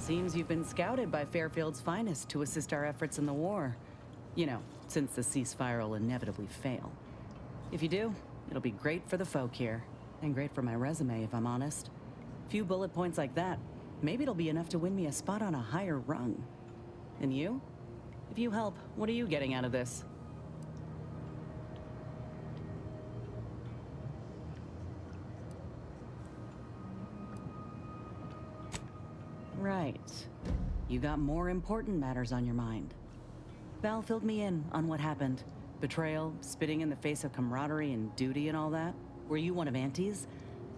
Seems you've been scouted by Fairfield's finest to assist our efforts in the war. You know, since the ceasefire will inevitably fail. If you do, it'll be great for the folk here. And great for my resume, if I'm honest. Few bullet points like that, maybe it'll be enough to win me a spot on a higher rung. And you? If you help, what are you getting out of this? Right. You got more important matters on your mind. Val filled me in on what happened. Betrayal, spitting in the face of camaraderie and duty and all that. Were you one of Auntie's?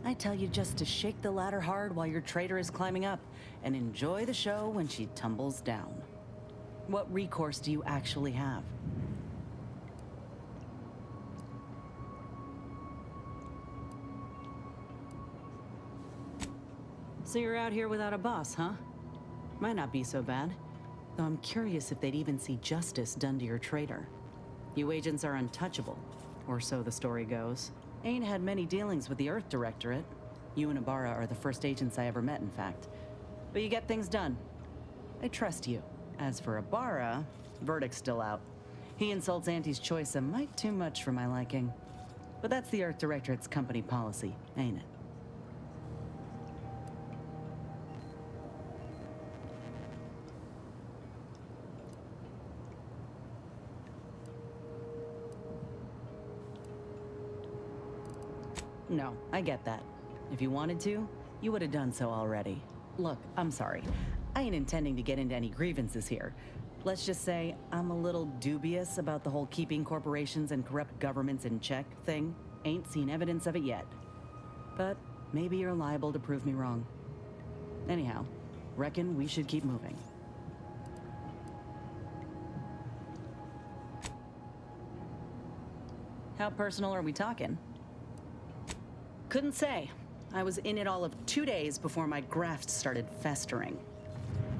I tell you just to shake the ladder hard while your traitor is climbing up, and enjoy the show when she tumbles down. What recourse do you actually have? So you're out here without a boss, huh? Might not be so bad. Though I'm curious if they'd even see justice done to your traitor. You agents are untouchable, or so the story goes. Ain't had many dealings with the Earth Directorate. You and Ibarra are the first agents I ever met, in fact. But you get things done. I trust you. As for Ibarra, verdict's still out. He insults Auntie's choice a mite too much for my liking. But that's the Earth Directorate's company policy, ain't it? No, I get that. If you wanted to, you would have done so already. Look, I'm sorry. I ain't intending to get into any grievances here. Let's just say I'm a little dubious about the whole keeping corporations and corrupt governments in check thing. Ain't seen evidence of it yet. But maybe you're liable to prove me wrong. Anyhow, reckon we should keep moving. How personal are we talking? Couldn't say. I was in it all of 2 days before my graft started festering.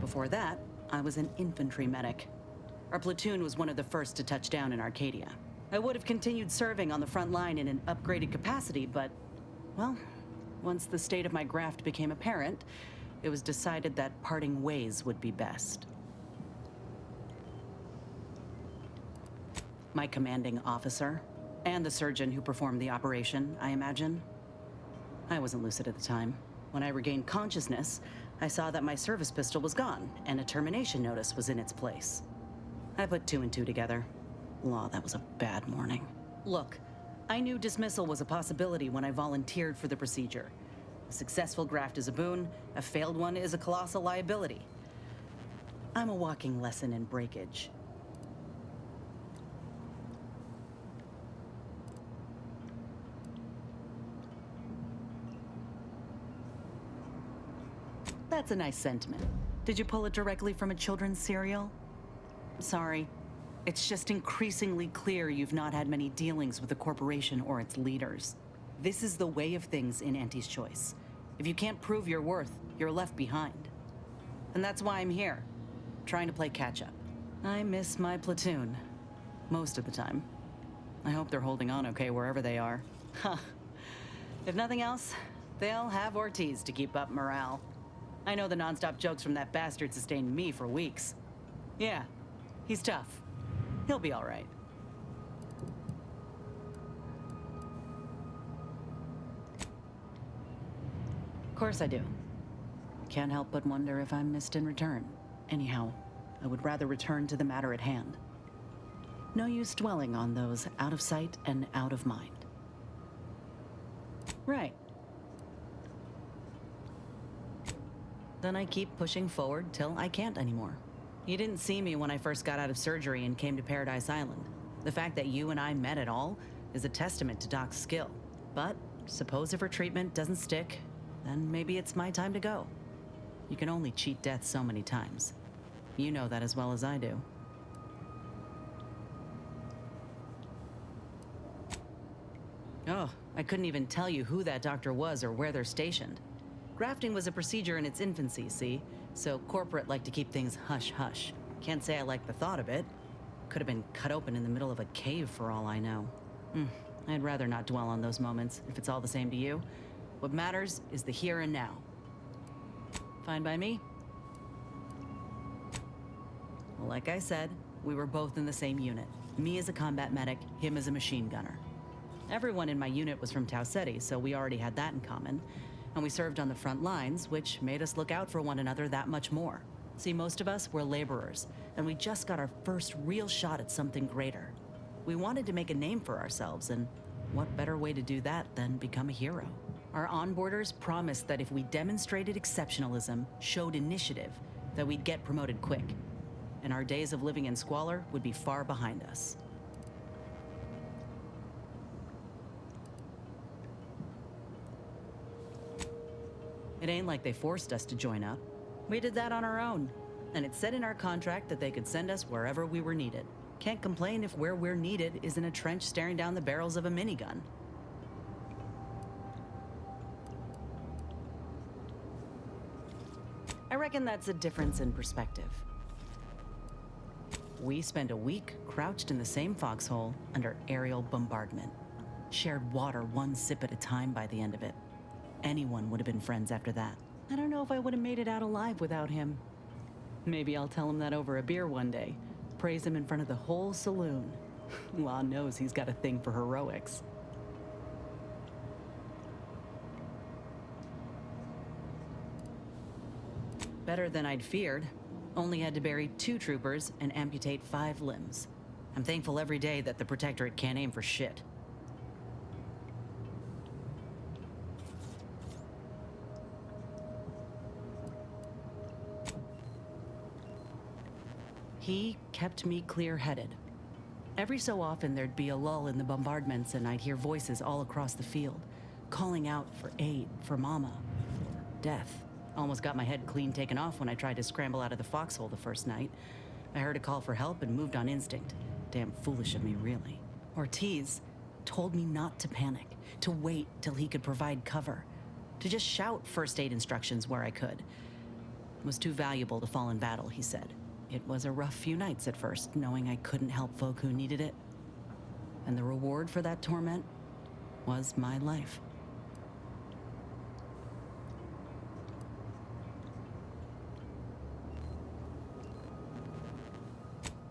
Before that, I was an infantry medic. Our platoon was one of the first to touch down in Arcadia. I would have continued serving on the front line in an upgraded capacity, but, well, once the state of my graft became apparent, it was decided that parting ways would be best. My commanding officer, and the surgeon who performed the operation, I imagine. I wasn't lucid at the time. When I regained consciousness, I saw that my service pistol was gone, and a termination notice was in its place. I put 2 and 2 together. Law, that was a bad morning. Look, I knew dismissal was a possibility when I volunteered for the procedure. A successful graft is a boon, a failed one is a colossal liability. I'm a walking lesson in breakage. That's a nice sentiment. Did you pull it directly from a children's serial? Sorry. It's just increasingly clear you've not had many dealings with the corporation or its leaders. This is the way of things in Auntie's Choice. If you can't prove your worth, you're left behind. And that's why I'm here, trying to play catch-up. I miss my platoon. Most of the time. I hope they're holding on okay wherever they are. Huh. If nothing else, they'll have Ortiz to keep up morale. I know the nonstop jokes from that bastard sustained me for weeks. Yeah, he's tough. He'll be all right. Of course I do. Can't help but wonder if I'm missed in return. Anyhow, I would rather return to the matter at hand. No use dwelling on those out of sight and out of mind. Right. Then I keep pushing forward till I can't anymore. You didn't see me when I first got out of surgery and came to Paradise Island. The fact that you and I met at all is a testament to Doc's skill. But suppose if her treatment doesn't stick, then maybe it's my time to go. You can only cheat death so many times. You know that as well as I do. Oh, I couldn't even tell you who that doctor was or where they're stationed. Grafting was a procedure in its infancy, see? So corporate like to keep things hush-hush. Can't say I like the thought of it. Could have been cut open in the middle of a cave for all I know. I'd rather not dwell on those moments, if it's all the same to you. What matters is the here and now. Fine by me. Like I said, we were both in the same unit. Me as a combat medic, him as a machine gunner. Everyone in my unit was from Tau Ceti, so we already had that in common. And we served on the front lines, which made us look out for one another that much more. See, most of us were laborers, and we just got our first real shot at something greater. We wanted to make a name for ourselves, and what better way to do that than become a hero? Our onboarders promised that if we demonstrated exceptionalism, showed initiative, that we'd get promoted quick. And our days of living in squalor would be far behind us. It ain't like they forced us to join up. We did that on our own. And it said in our contract that they could send us wherever we were needed. Can't complain if where we're needed is in a trench staring down the barrels of a minigun. I reckon that's a difference in perspective. We spent a week crouched in the same foxhole under aerial bombardment. Shared water one sip at a time by the end of it. Anyone would have been friends after that. I don't know if I would have made it out alive without him. Maybe I'll tell him that over a beer one day. Praise him in front of the whole saloon. Law knows he's got a thing for heroics. Better than I'd feared. Only had to bury 2 troopers and amputate 5 limbs. I'm thankful every day that the Protectorate can't aim for shit. He kept me clear-headed. Every so often there'd be a lull in the bombardments and I'd hear voices all across the field, calling out for aid, for mama, for death. Almost got my head clean taken off when I tried to scramble out of the foxhole the first night. I heard a call for help and moved on instinct. Damn foolish of me, really. Ortiz told me not to panic, to wait till he could provide cover, to just shout first aid instructions where I could. It was too valuable to fall in battle, he said. It was a rough few nights at first, knowing I couldn't help folk who needed it. And the reward for that torment was my life.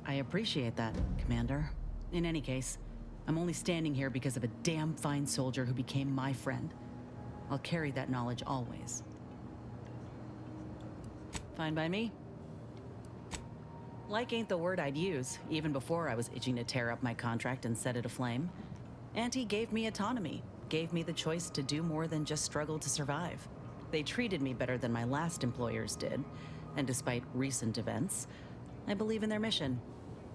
I appreciate that, Commander. In any case, I'm only standing here because of a damn fine soldier who became my friend. I'll carry that knowledge always. Fine by me. Like ain't the word I'd use, even before I was itching to tear up my contract and set it aflame. Auntie gave me autonomy, gave me the choice to do more than just struggle to survive. They treated me better than my last employers did, and despite recent events, I believe in their mission.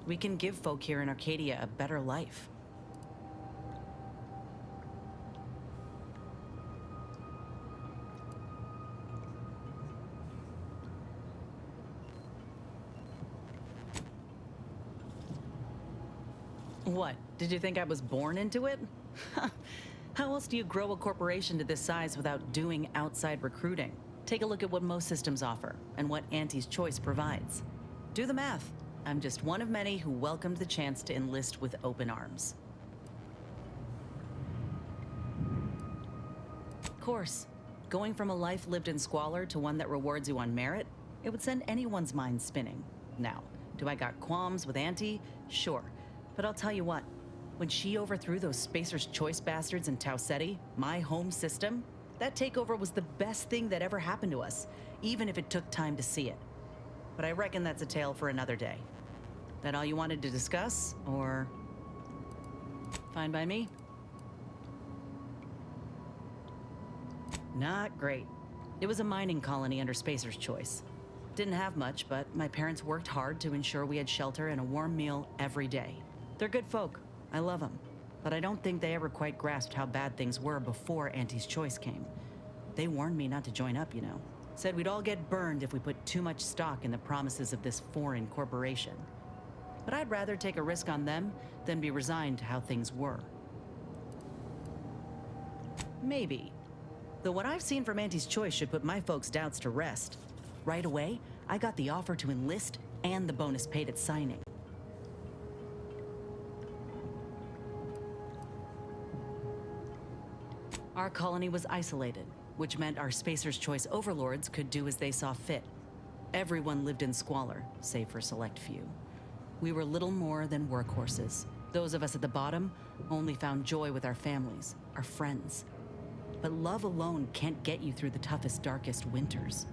We can give folk here in Arcadia a better life. What? Did you think I was born into it? How else do you grow a corporation to this size without doing outside recruiting? Take a look at what most systems offer, and what Auntie's Choice provides. Do the math. I'm just one of many who welcomed the chance to enlist with open arms. Of course, going from a life lived in squalor to one that rewards you on merit, it would send anyone's mind spinning. Now, do I got qualms with Auntie? Sure. But I'll tell you what, when she overthrew those Spacer's Choice bastards in Tau Ceti, my home system, that takeover was the best thing that ever happened to us, even if it took time to see it. But I reckon that's a tale for another day. That all you wanted to discuss, or... Fine by me? Not great. It was a mining colony under Spacer's Choice. Didn't have much, but my parents worked hard to ensure we had shelter and a warm meal every day. They're good folk. I love them. But I don't think they ever quite grasped how bad things were before Auntie's Choice came. They warned me not to join up, you know. Said we'd all get burned if we put too much stock in the promises of this foreign corporation. But I'd rather take a risk on them than be resigned to how things were. Maybe. Though what I've seen from Auntie's Choice should put my folks' doubts to rest. Right away, I got the offer to enlist and the bonus paid at signing. Our colony was isolated, which meant our Spacer's Choice overlords could do as they saw fit. Everyone lived in squalor, save for a select few. We were little more than workhorses. Those of us at the bottom only found joy with our families, our friends. But love alone can't get you through the toughest, darkest winters.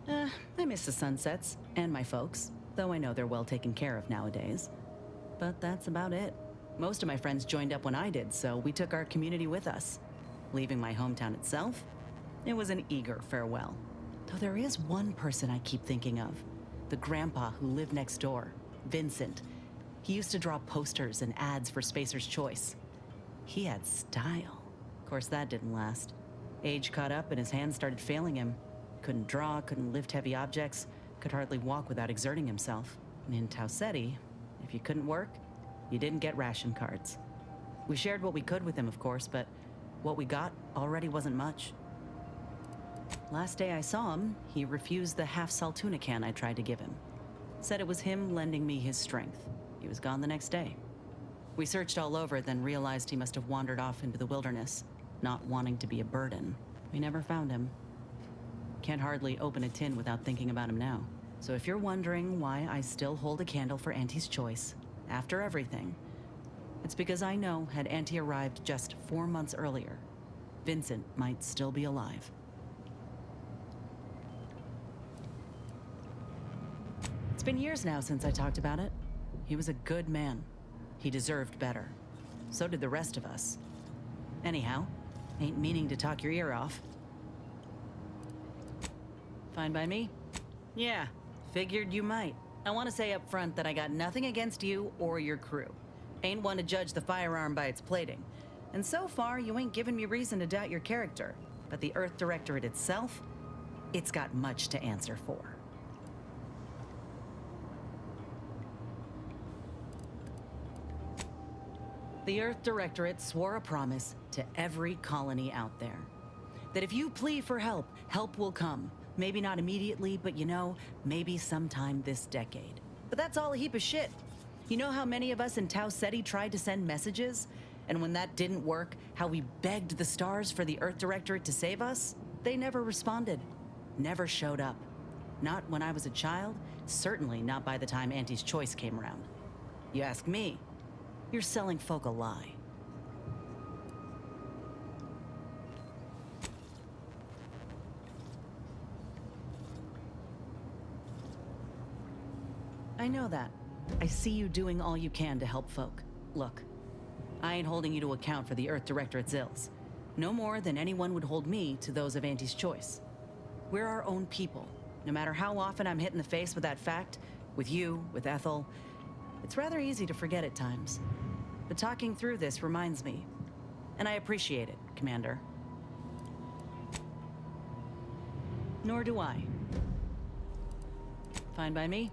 I miss the sunsets, and my folks, though I know they're well taken care of nowadays. But that's about it. Most of my friends joined up when I did, so we took our community with us. Leaving my hometown itself, it was an eager farewell. Though there is one person I keep thinking of. The grandpa who lived next door, Vincent. He used to draw posters and ads for Spacer's Choice. He had style. Of course, that didn't last. Age caught up and his hands started failing him. Couldn't draw, couldn't lift heavy objects, could hardly walk without exerting himself. And in Tau Ceti, if you couldn't work, you didn't get ration cards. We shared what we could with him, of course, but what we got already wasn't much. Last day I saw him, he refused the half-salt tuna can I tried to give him. Said it was him lending me his strength. He was gone the next day. We searched all over, then realized he must have wandered off into the wilderness, not wanting to be a burden. We never found him. Can't hardly open a tin without thinking about him now. So if you're wondering why I still hold a candle for Auntie's choice, after everything, it's because I know had Auntie arrived just 4 months earlier, Vincent might still be alive. It's been years now since I talked about it. He was a good man. He deserved better. So did the rest of us. Anyhow, ain't meaning to talk your ear off. Fine by me? Yeah, figured you might. I want to say up front that I got nothing against you or your crew. Ain't one to judge the firearm by its plating. And so far, you ain't given me reason to doubt your character. But the Earth Directorate itself, it's got much to answer for. The Earth Directorate swore a promise to every colony out there. That if you plead for help, help will come. Maybe not immediately, but you know, maybe sometime this decade. But that's all a heap of shit. You know how many of us in Tau Ceti tried to send messages? And when that didn't work, how we begged the stars for the Earth Directorate to save us? They never responded. Never showed up. Not when I was a child, certainly not by the time Auntie's Choice came around. You ask me, you're selling folk a lie. I know that. I see you doing all you can to help folk. Look, I ain't holding you to account for the Earth Directorate's ills. No more than anyone would hold me to those of Auntie's Choice. We're our own people. No matter how often I'm hit in the face with that fact, with you, with Ethel, it's rather easy to forget at times. But talking through this reminds me. And I appreciate it, Commander. Nor do I. Fine by me.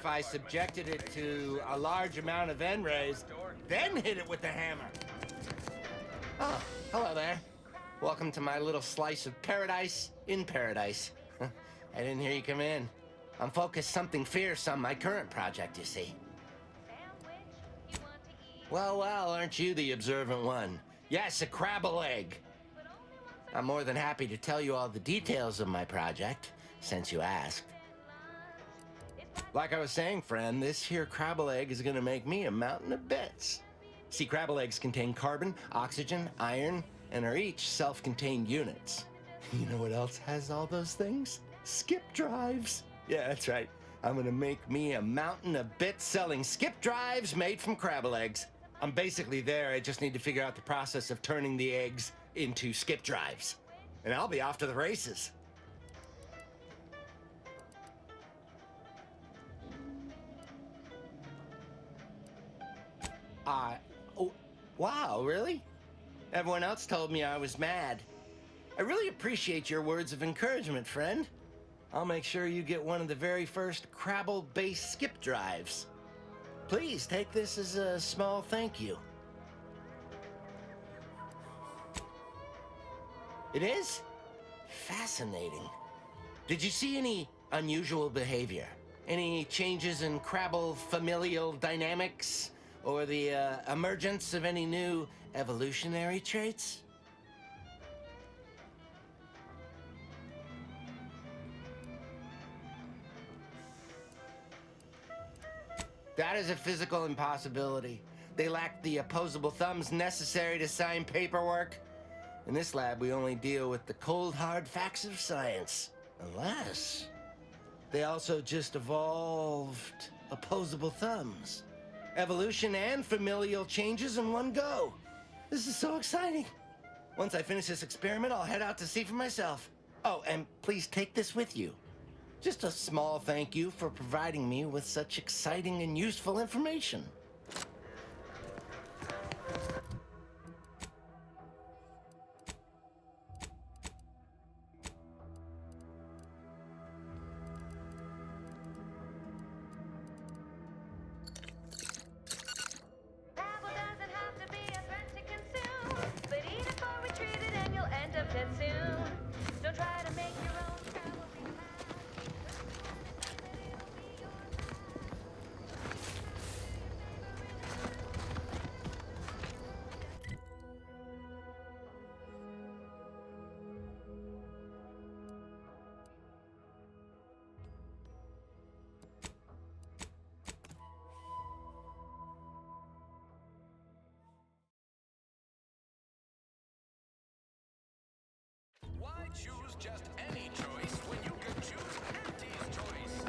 I subjected it to a large amount of N-rays, then hit it with the hammer. Oh, hello there. Welcome to my little slice of paradise in paradise. I didn't hear you come in. I'm focused something fierce on my current project, you see. Well, aren't you the observant one? Yes, a crabble egg. I'm more than happy to tell you all the details of my project, since you asked. Like I was saying, friend, this here crabble egg is gonna make me a mountain of bits. See, crabble eggs contain carbon, oxygen, iron, and are each self-contained units. You know what else has all those things? Skip drives. Yeah, that's right. I'm gonna make me a mountain of bits selling skip drives made from crabble eggs. I'm basically there. I just need to figure out the process of turning the eggs into skip drives. And I'll be off to the races. Oh, wow, really? Everyone else told me I was mad. I really appreciate your words of encouragement, friend. I'll make sure you get one of the very first Crabble-based skip drives. Please take this as a small thank you. It is? Fascinating. Did you see any unusual behavior? Any changes in Crabble familial dynamics? Or the emergence of any new evolutionary traits? That is a physical impossibility. They lack the opposable thumbs necessary to sign paperwork. In this lab, we only deal with the cold, hard facts of science. Unless they also just evolved opposable thumbs. Evolution and familial changes in one go. This is so exciting. Once I finish this experiment, I'll head out to see for myself. Oh, and please take this with you. Just a small thank you for providing me with such exciting and useful information. Apple doesn't have to be a threat to consume, but eat it before we treat it and you'll end up dead soon. Don't try to make your own Scrabble big Why choose just any choice when you can choose Auntie's choice?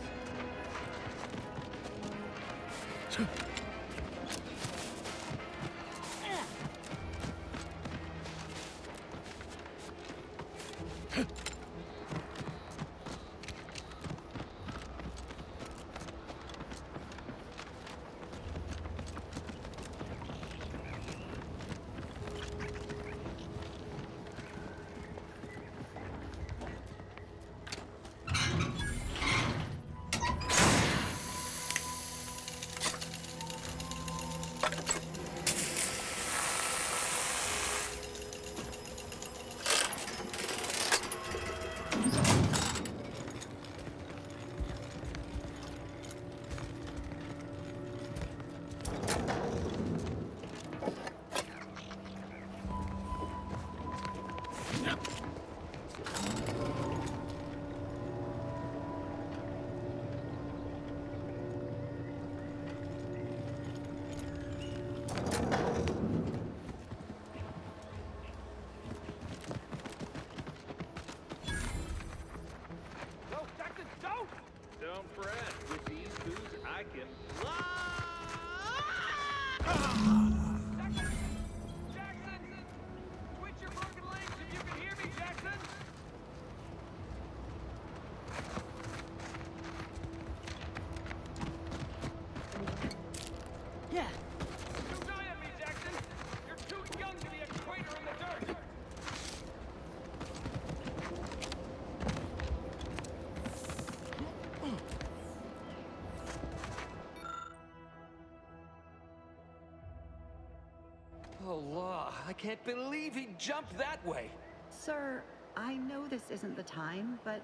Oh, I can't believe he jumped that way. Sir, I know this isn't the time, but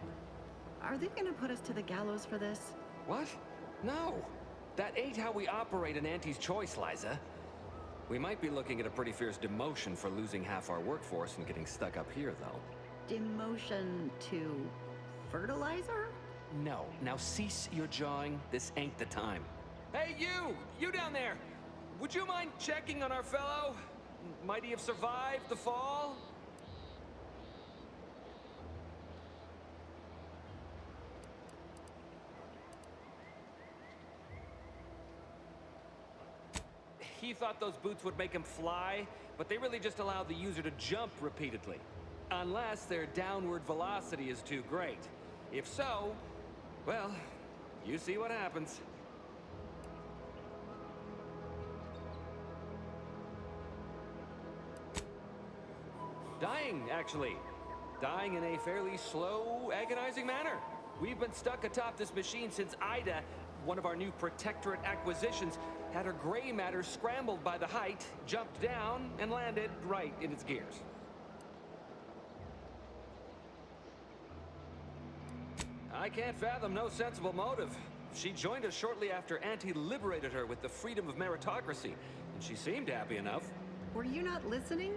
are they gonna put us to the gallows for this? What? No. That ain't how we operate in Auntie's Choice, Liza. We might be looking at a pretty fierce demotion for losing half our workforce and getting stuck up here, though. Demotion to fertilizer? No. Now cease your jawing. This ain't the time. Hey, you! You down there! Would you mind checking on our fellow? Might he have survived the fall? He thought those boots would make him fly, but they really just allow the user to jump repeatedly. Unless their downward velocity is too great. If so, well, you see what happens. Dying, actually. Dying in a fairly slow, agonizing manner. We've been stuck atop this machine since Ida, one of our new Protectorate acquisitions, had her gray matter scrambled by the height, jumped down, and landed right in its gears. I can't fathom no sensible motive. She joined us shortly after Auntie liberated her with the freedom of meritocracy, and she seemed happy enough. Were you not listening?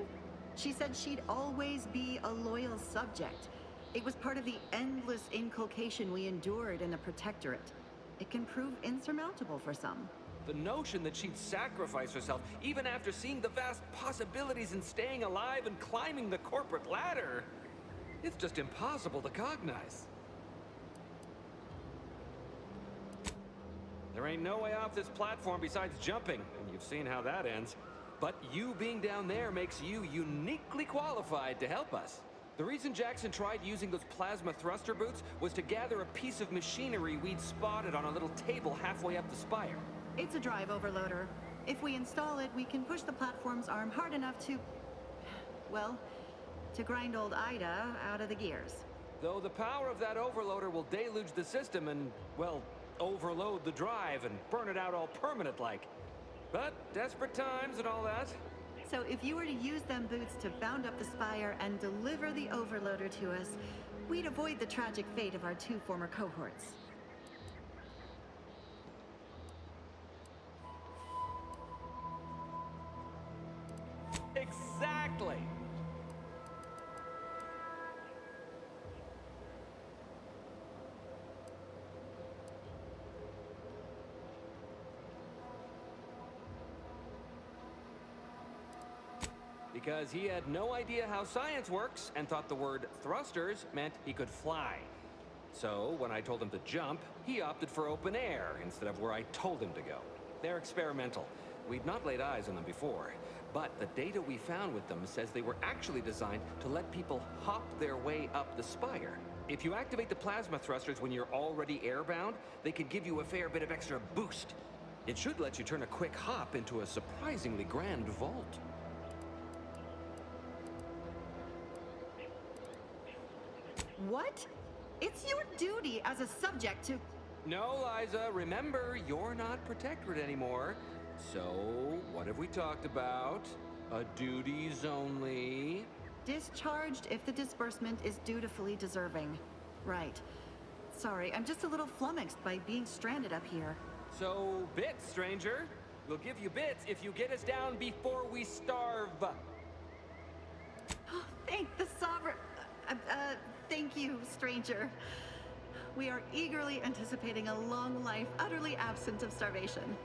She said she'd always be a loyal subject. It was part of the endless inculcation we endured in the Protectorate. It can prove insurmountable for some. The notion that she'd sacrifice herself, even after seeing the vast possibilities in staying alive and climbing the corporate ladder, it's just impossible to cognize. There ain't no way off this platform besides jumping, and you've seen how that ends. But you being down there makes you uniquely qualified to help us. The reason Jackson tried using those plasma thruster boots was to gather a piece of machinery we'd spotted on a little table halfway up the spire. It's a drive overloader. If we install it, we can push the platform's arm hard enough to... well, to grind old Ida out of the gears. Though the power of that overloader will deluge the system and, well, overload the drive and burn it out all permanent-like. But desperate times and all that. So if you were to use them boots to bound up the spire and deliver the overloader to us, we'd avoid the tragic fate of our two former cohorts. Exactly! Because he had no idea how science works and thought the word thrusters meant he could fly. So, when I told him to jump, he opted for open air instead of where I told him to go. They're experimental. We'd not laid eyes on them before, but the data we found with them says they were actually designed to let people hop their way up the spire. If you activate the plasma thrusters when you're already airbound, they could give you a fair bit of extra boost. It should let you turn a quick hop into a surprisingly grand vault. What? It's your duty as a subject to... No, Liza, remember, you're not Protectorate anymore. So, what have we talked about? A duties only. Discharged if the disbursement is dutifully deserving. Right. Sorry, I'm just a little flummoxed by being stranded up here. So, bits, stranger. We'll give you bits if you get us down before we starve. Thank the sovereign... thank you, stranger. We are eagerly anticipating a long life utterly absent of starvation.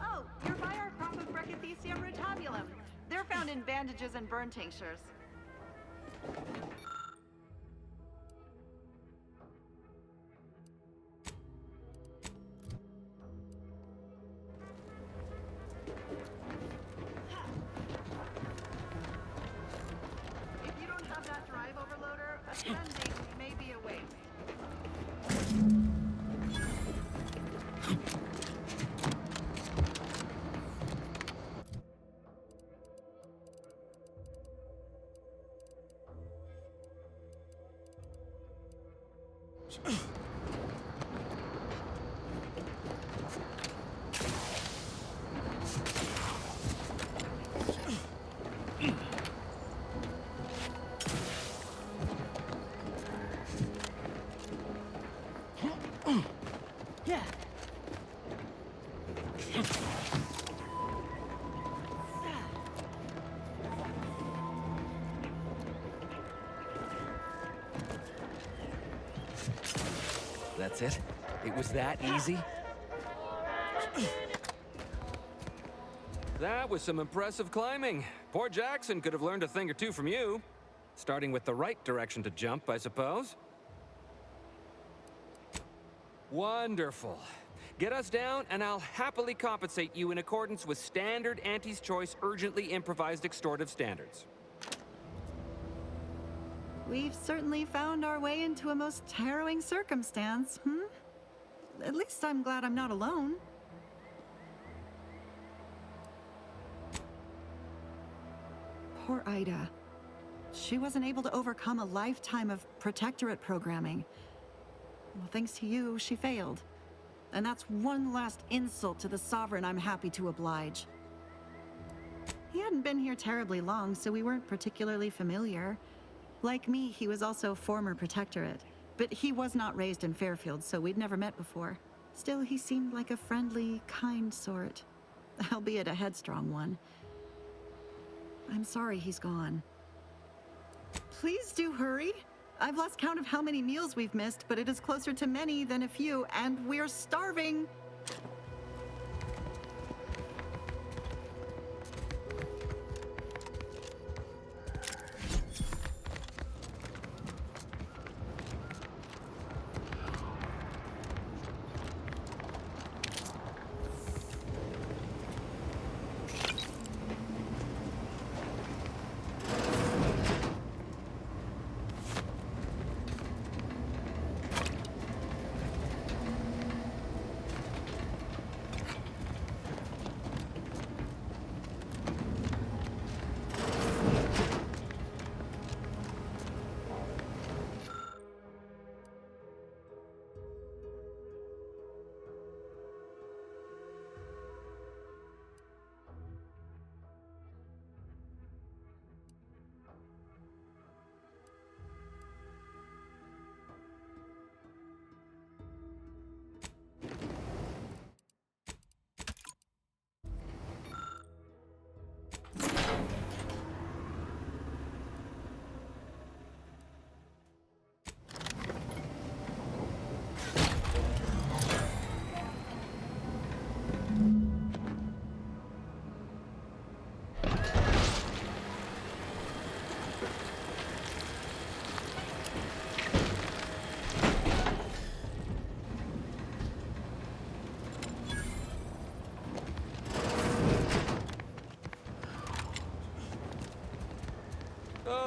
Oh, you're by our crop of Brachythecium rotabulum. They're found in bandages and burn tinctures. If you don't have that drive overloader, ascending may be a waste. That's it? It was that easy? That was some impressive climbing. Poor Jackson could have learned a thing or two from you. Starting with the right direction to jump, I suppose. Wonderful. Get us down, and I'll happily compensate you in accordance with standard Auntie's Choice urgently improvised extortive standards. We've certainly found our way into a most harrowing circumstance, At least I'm glad I'm not alone. Poor Ida. She wasn't able to overcome a lifetime of protectorate programming. Well, thanks to you, she failed. And that's one last insult to the Sovereign I'm happy to oblige. He hadn't been here terribly long, so we weren't particularly familiar. Like me, he was also former protectorate. But he was not raised in Fairfield, so we'd never met before. Still, he seemed like a friendly, kind sort. Albeit a headstrong one. I'm sorry he's gone. Please do hurry. I've lost count of how many meals we've missed, but it is closer to many than a few, and we're starving.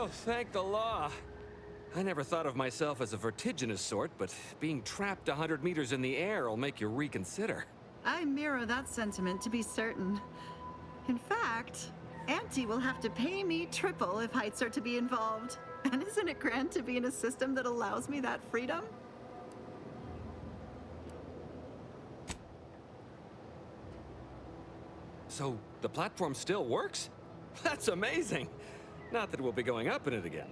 Oh, thank the law. I never thought of myself as a vertiginous sort, but being trapped 100 meters in the air will make you reconsider. I mirror that sentiment, to be certain. In fact, Auntie will have to pay me triple if heights are to be involved. And isn't it grand to be in a system that allows me that freedom? So, the platform still works? That's amazing! Not that we'll be going up in it again.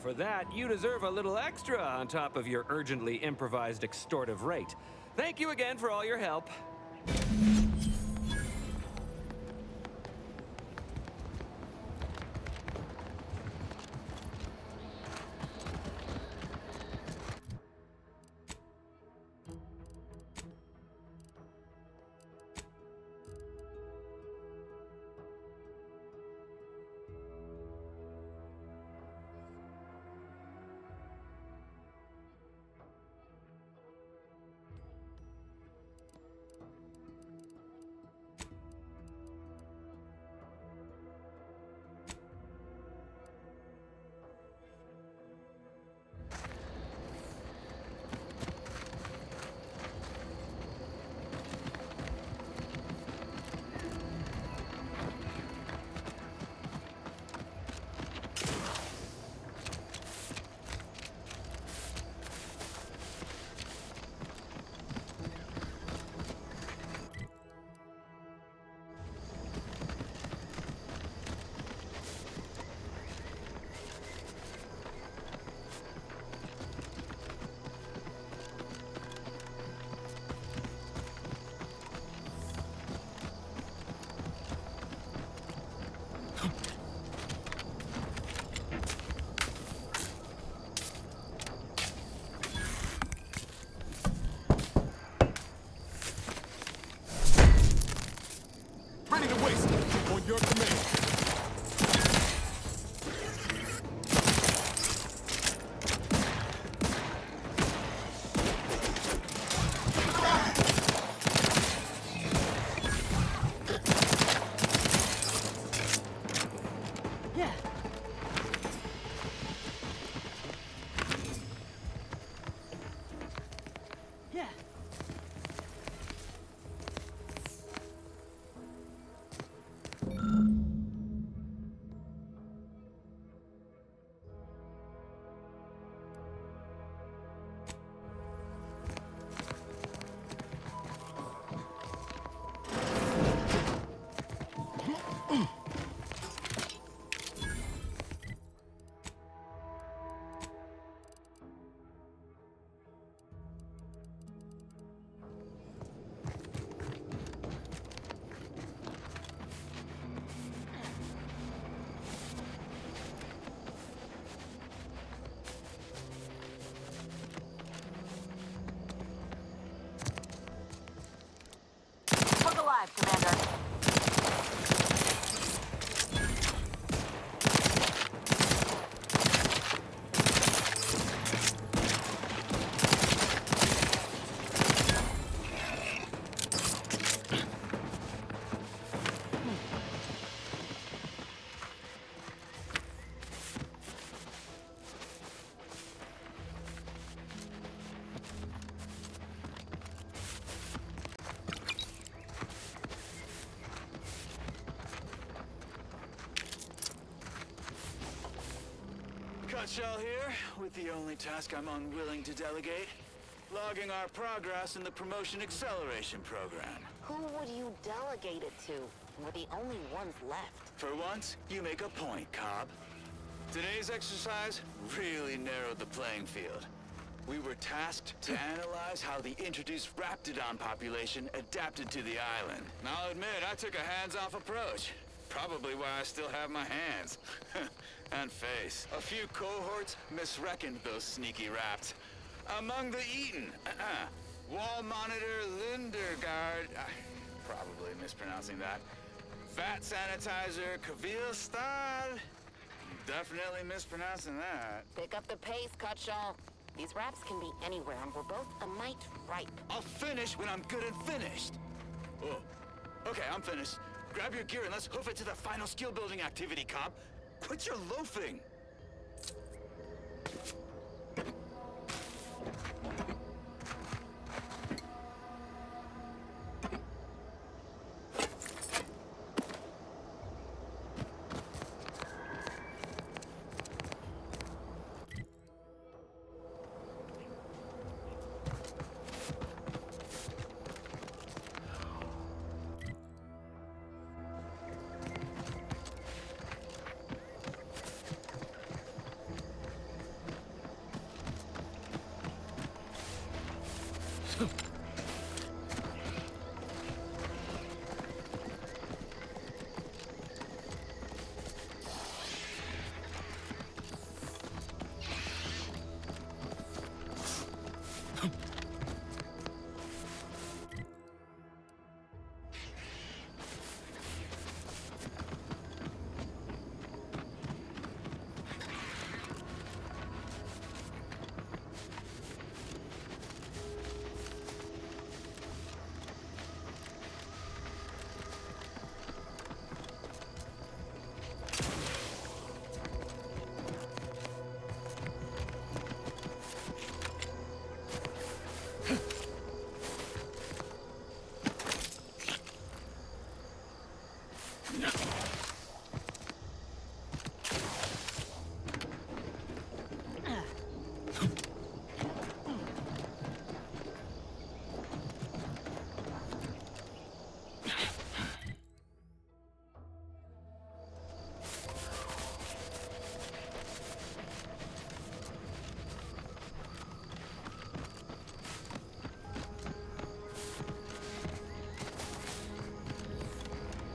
For that, you deserve a little extra on top of your urgently improvised extortive rate. Thank you again for all your help. Cutshall here, with the only task I'm unwilling to delegate. Logging our progress in the Promotion Acceleration Program. Who would you delegate it to? We're the only ones left. For once, you make a point, Cobb. Today's exercise really narrowed the playing field. We were tasked to analyze how the introduced Raptidon population adapted to the island. I'll admit, I took a hands-off approach. Probably why I still have my hands. And face. A few cohorts misreckoned those sneaky raps. Among the Eaton, Wall Monitor Lindergaard, probably mispronouncing that. Vat Sanitizer Kavil Stahl, definitely mispronouncing that. Pick up the pace, Cutshall. These raps can be anywhere, and we're both a mite ripe. I'll finish when I'm good and finished. Oh, okay, I'm finished. Grab your gear and let's hoof it to the final skill-building activity, Cobb. Quit your loafing.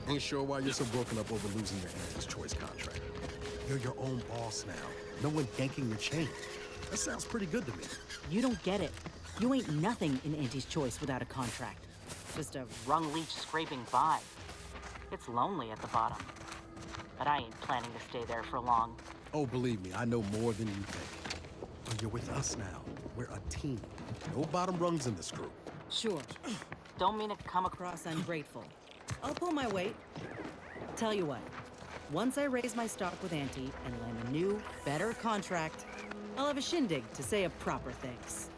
Ain't sure why you're so broken up over losing your Anti's Choice contract. You're your own boss now. No one yanking your chain. That sounds pretty good to me. You don't get it. You ain't nothing in Auntie's Choice without a contract. Just a rung leech scraping by. It's lonely at the bottom. But I ain't planning to stay there for long. Oh, believe me, I know more than you think. But you're with us now. We're a team. No bottom rungs in this group. Sure. Don't mean to come across ungrateful. I'll pull my weight. Tell you what, once I raise my stock with Auntie and land a new, better contract, I'll have a shindig to say a proper thanks.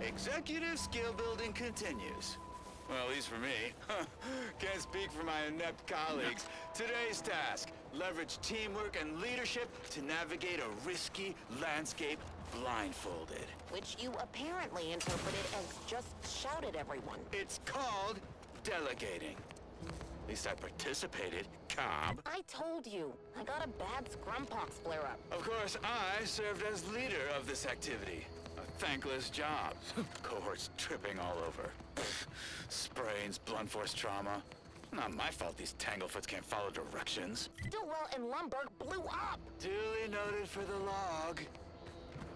Executive skill building continues. Well, at least for me. Can't speak for my inept colleagues. Today's task, leverage teamwork and leadership to navigate a risky landscape blindfolded. Which you apparently interpreted as just shout at everyone. It's called delegating. At least I participated, Cobb. I told you. I got a bad scrumpox flare-up. Of course, I served as leader of this activity. A thankless job. Cohorts tripping all over. Sprains, blunt force trauma. Not my fault these Tanglefoots can't follow directions. Stillwell and Lumberg blew up! Duly noted for the log.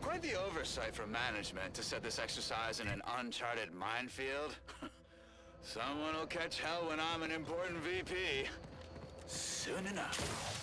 Quite the oversight from management to set this exercise in an uncharted minefield. Someone will catch hell when I'm an important VP. Soon enough.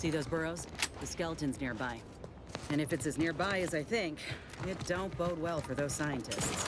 See those burrows? The skeleton's nearby. And if it's as nearby as I think, it don't bode well for those scientists.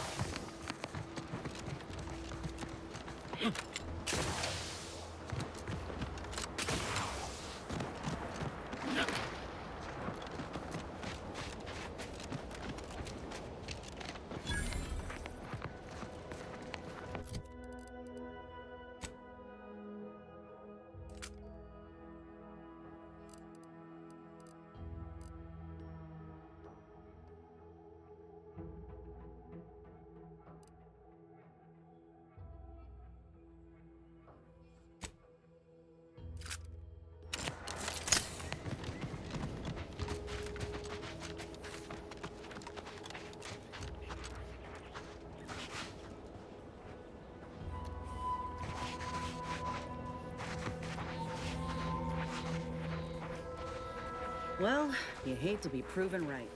Well, you hate to be proven right.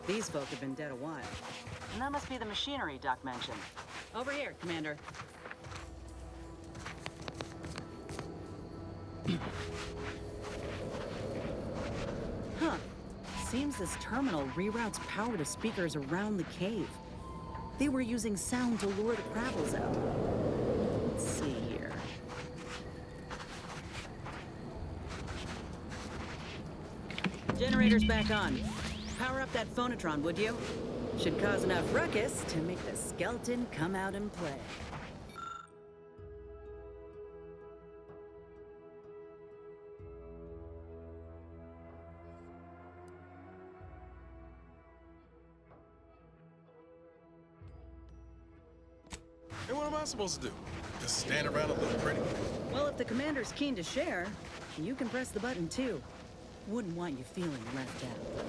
These folk have been dead a while. And that must be the machinery Doc mentioned. Over here, Commander. Huh. Seems this terminal reroutes power to speakers around the cave. They were using sound to lure the Krabbles out. Let's see here. Generator's back on. Power up that phonotron, would you? Should cause enough ruckus to make the skeleton come out and play. And what am I supposed to do? Just stand around and look pretty? Well, if the commander's keen to share, you can press the button too. Wouldn't want you feeling left out.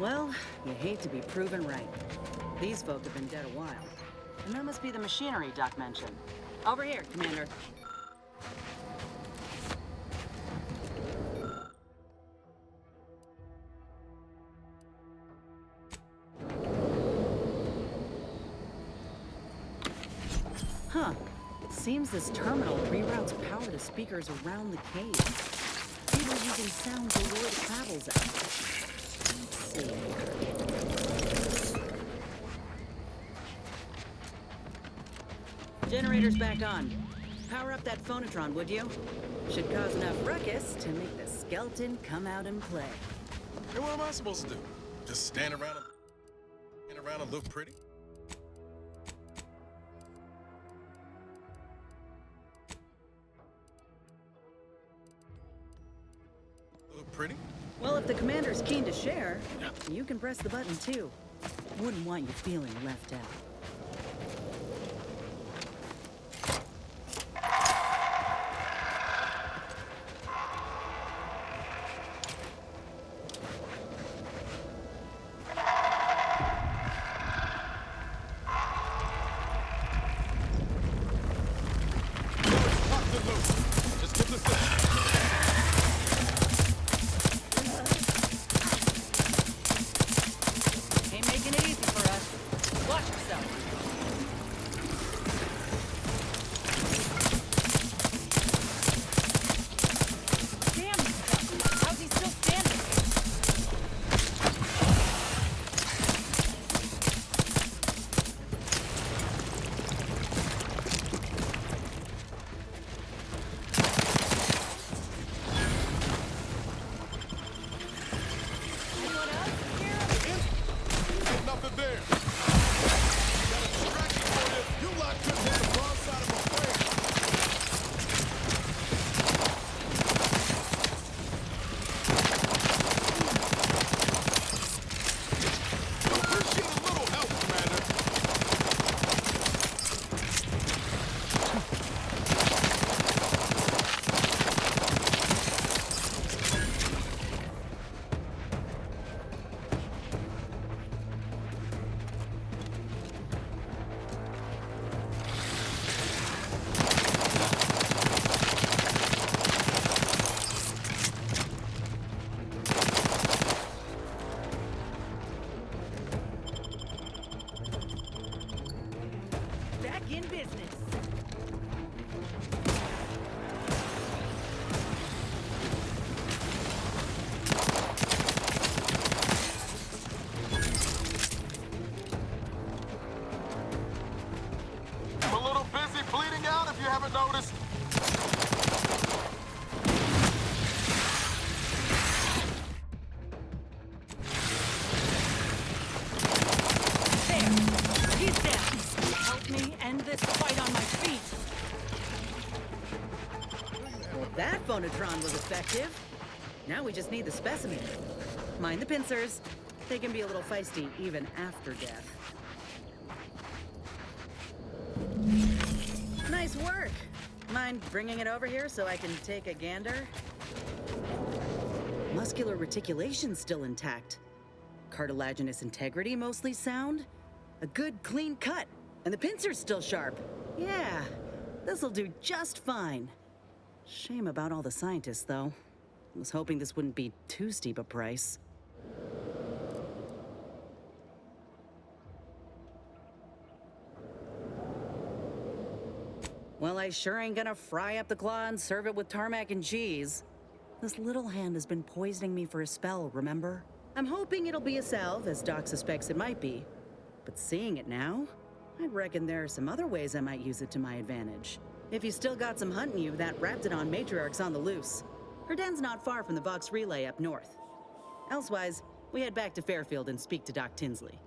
Well, you hate to be proven right. These folk have been dead a while. And that must be the machinery Doc mentioned. Over here, Commander. Huh. Seems this terminal reroutes power to speakers around the cave. They were using sound to lure the Krabbles out. Generator's back on. Power up that phonotron, would you? Should cause enough ruckus to make the skeleton come out and play. And what am I supposed to do? Just stand around and look pretty? Look pretty? Well, if the commander's keen to share, you can press the button too. Wouldn't want you feeling left out. Just give this a... Ain't making it easy for us. Watch yourself. Damn stuff. How's he still standing? Anyone else here? Ain't nothing there. Got a distraction for you. You lot couldn't hit the wrong side of my frame. Appreciate a little help, Commander. Back in business. I'm a little busy bleeding out if you haven't noticed. There. He's down. Help me end this fight on my feet. Well, that phonotron was effective. Now we just need the specimen. Mind the pincers. They can be a little feisty even after death. Nice work. Mind bringing it over here so I can take a gander? Muscular reticulation's still intact. Cartilaginous integrity mostly sound. A good clean cut. And the pincer's still sharp. Yeah, this'll do just fine. Shame about all the scientists, though. Was hoping this wouldn't be too steep a price. Well, I sure ain't gonna fry up the claw and serve it with tarmac and cheese. This little hand has been poisoning me for a spell, remember? I'm hoping it'll be a salve, as Doc suspects it might be. But seeing it now, I'd reckon there are some other ways I might use it to my advantage. If you still got some hunting you, that Raptidon matriarch's on the loose. Her den's not far from the Vox Relay up north. Elsewise, we head back to Fairfield and speak to Doc Tinsley.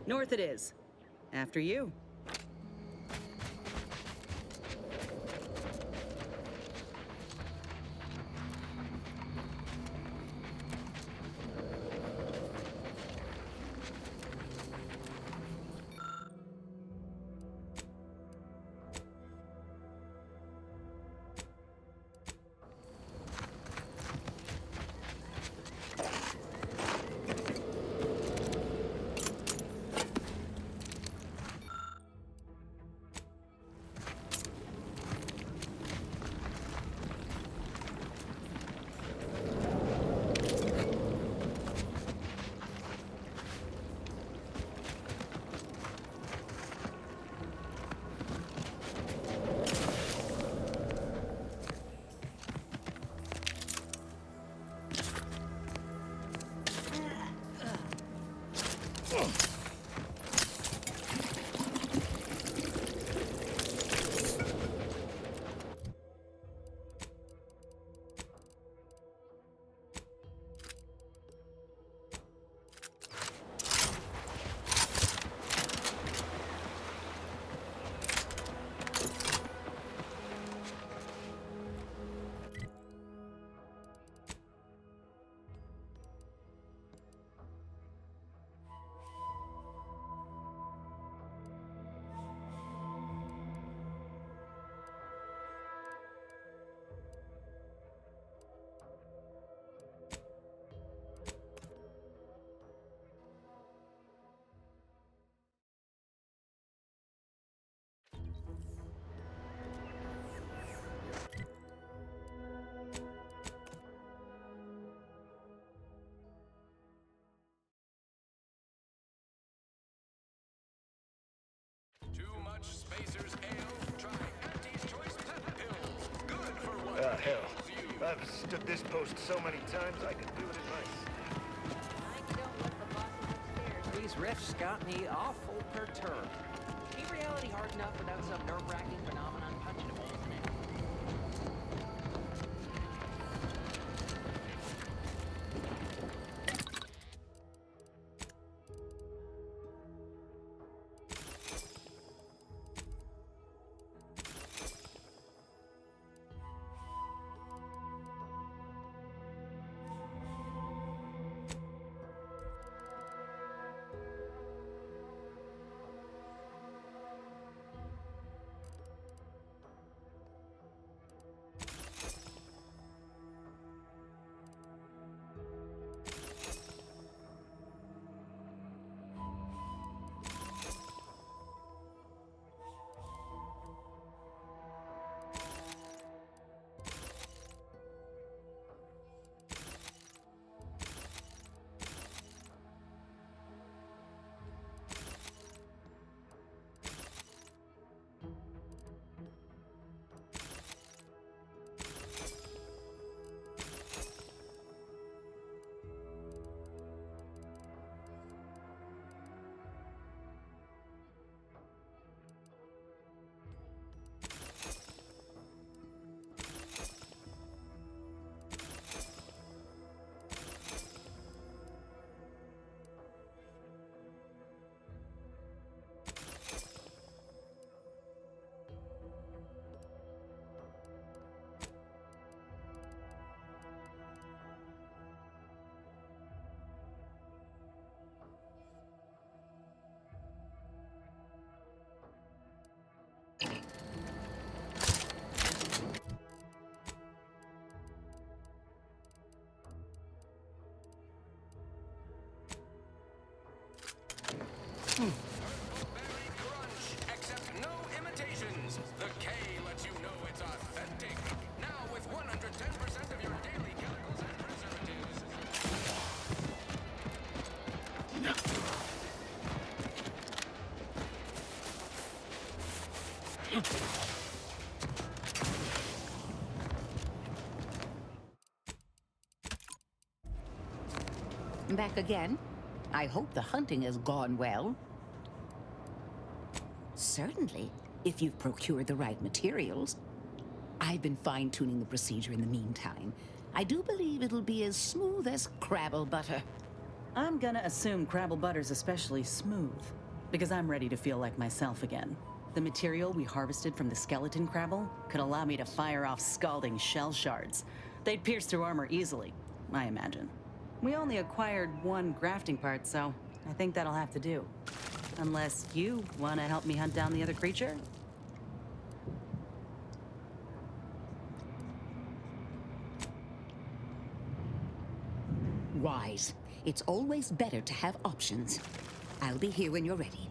North it is. After you. I've stood this post so many times I could do it in my sleep. I don't let the bosses upstairs. These riffs got me awful perturbed. Ain't reality hard enough without some nerve-wracking phenomenon punching a hole in it? Accept no imitations. The K lets you know it's authentic. Now with 110% of your daily chemicals and preservatives. Back again? I hope the hunting has gone well. Certainly, if you've procured the right materials. I've been fine-tuning the procedure in the meantime. I do believe it'll be as smooth as Crabble butter. I'm gonna assume Crabble Butter's especially smooth, because I'm ready to feel like myself again. The material we harvested from the skeleton Crabble could allow me to fire off scalding shell shards. They'd pierce through armor easily, I imagine. We only acquired one grafting part, so I think that'll have to do. Unless you want to help me hunt down the other creature? Wise. It's always better to have options. I'll be here when you're ready.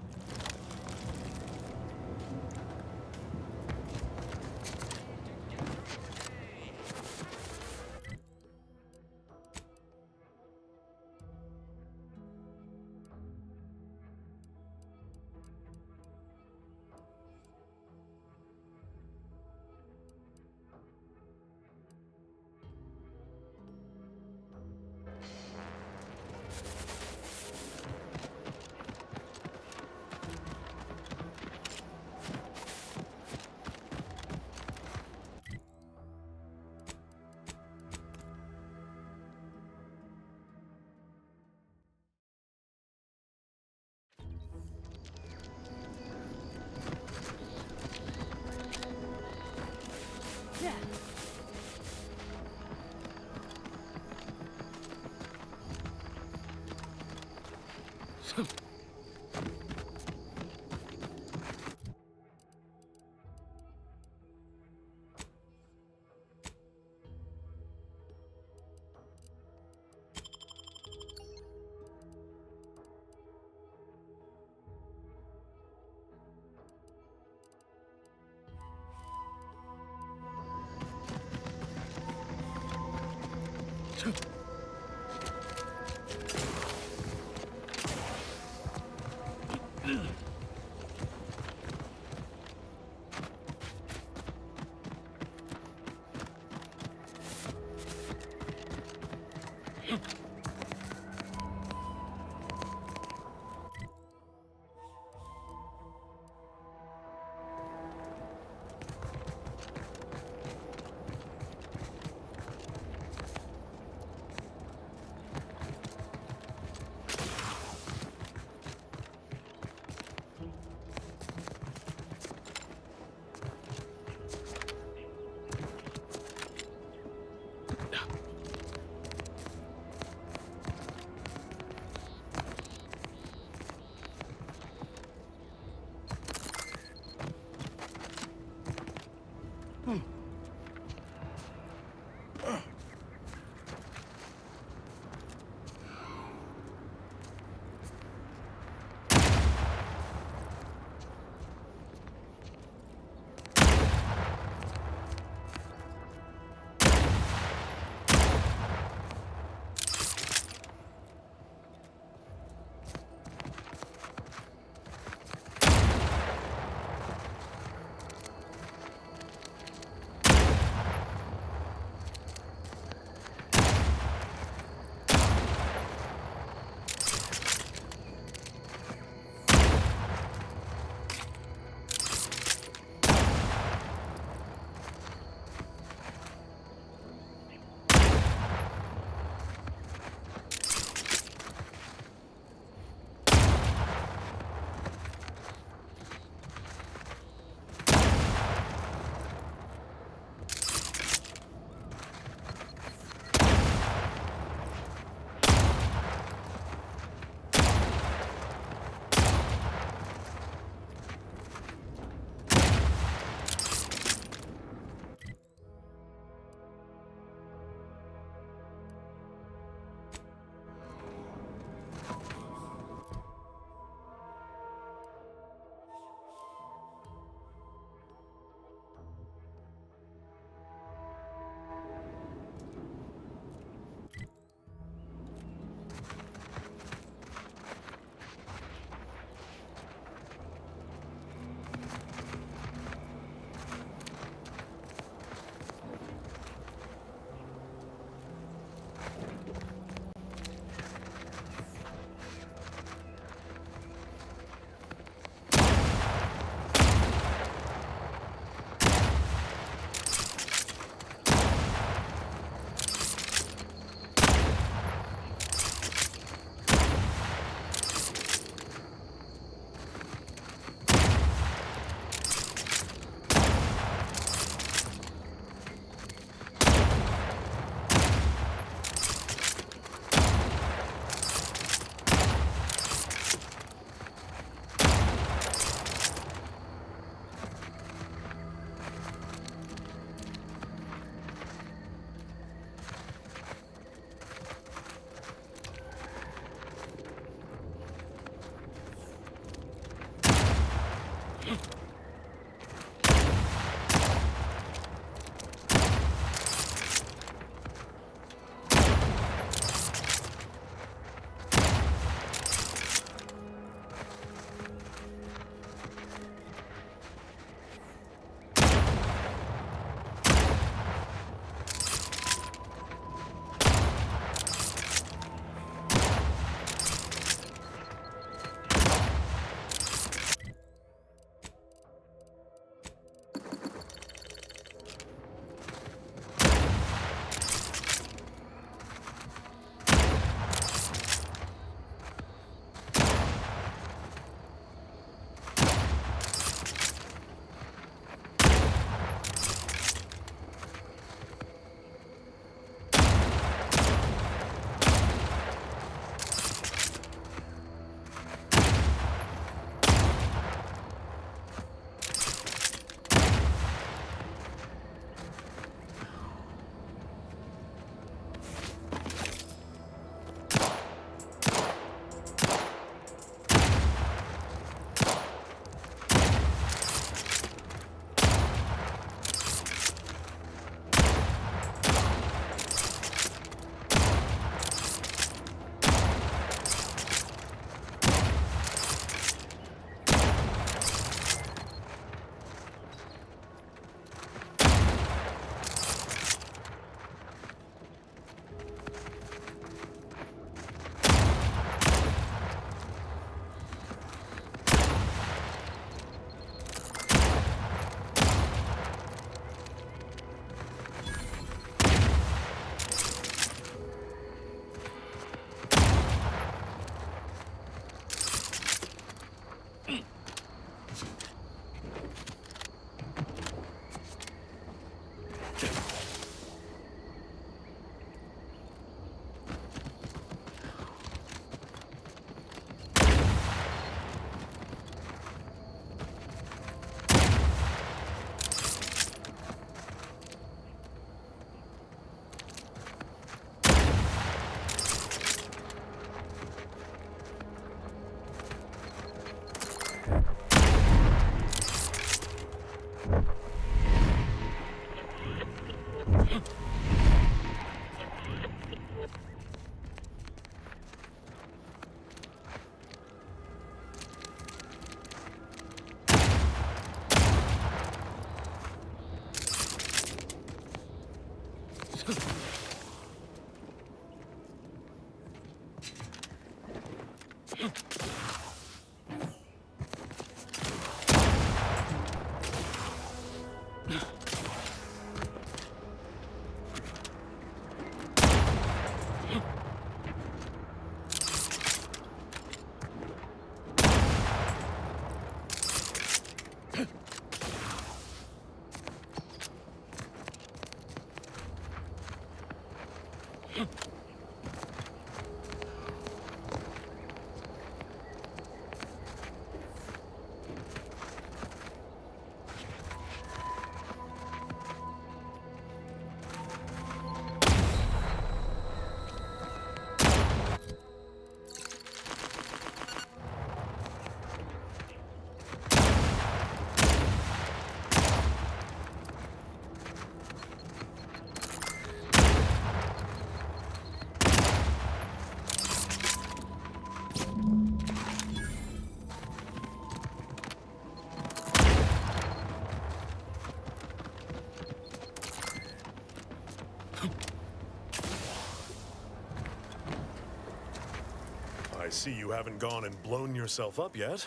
I see you haven't gone and blown yourself up yet.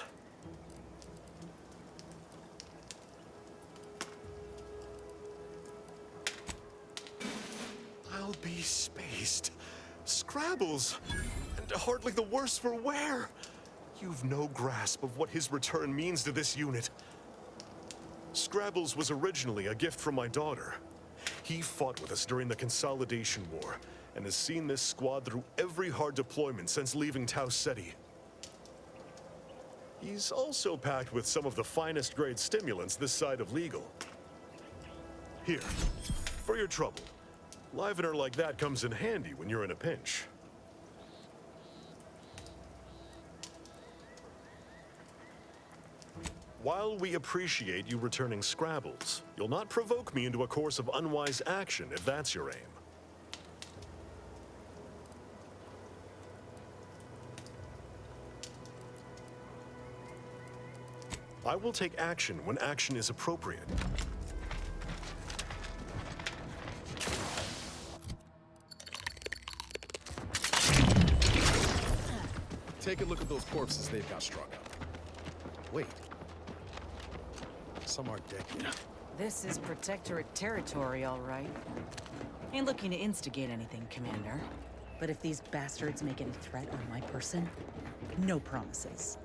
I'll be spaced. Scrabbles! And hardly the worse for wear! You've no grasp of what his return means to this unit. Scrabbles was originally a gift from my daughter. He fought with us during the Consolidation War, and has seen this squad through every hard deployment since leaving Tau Ceti. He's also packed with some of the finest grade stimulants this side of legal. Here, for your trouble. Livener like that comes in handy when you're in a pinch. While we appreciate you returning Scrabbles, you'll not provoke me into a course of unwise action if that's your aim. I will take action when action is appropriate. Take a look at those corpses they've got strung up. Wait. Some are dead yet. This is Protectorate territory, all right. Ain't looking to instigate anything, Commander. But if these bastards make any threat on my person, no promises.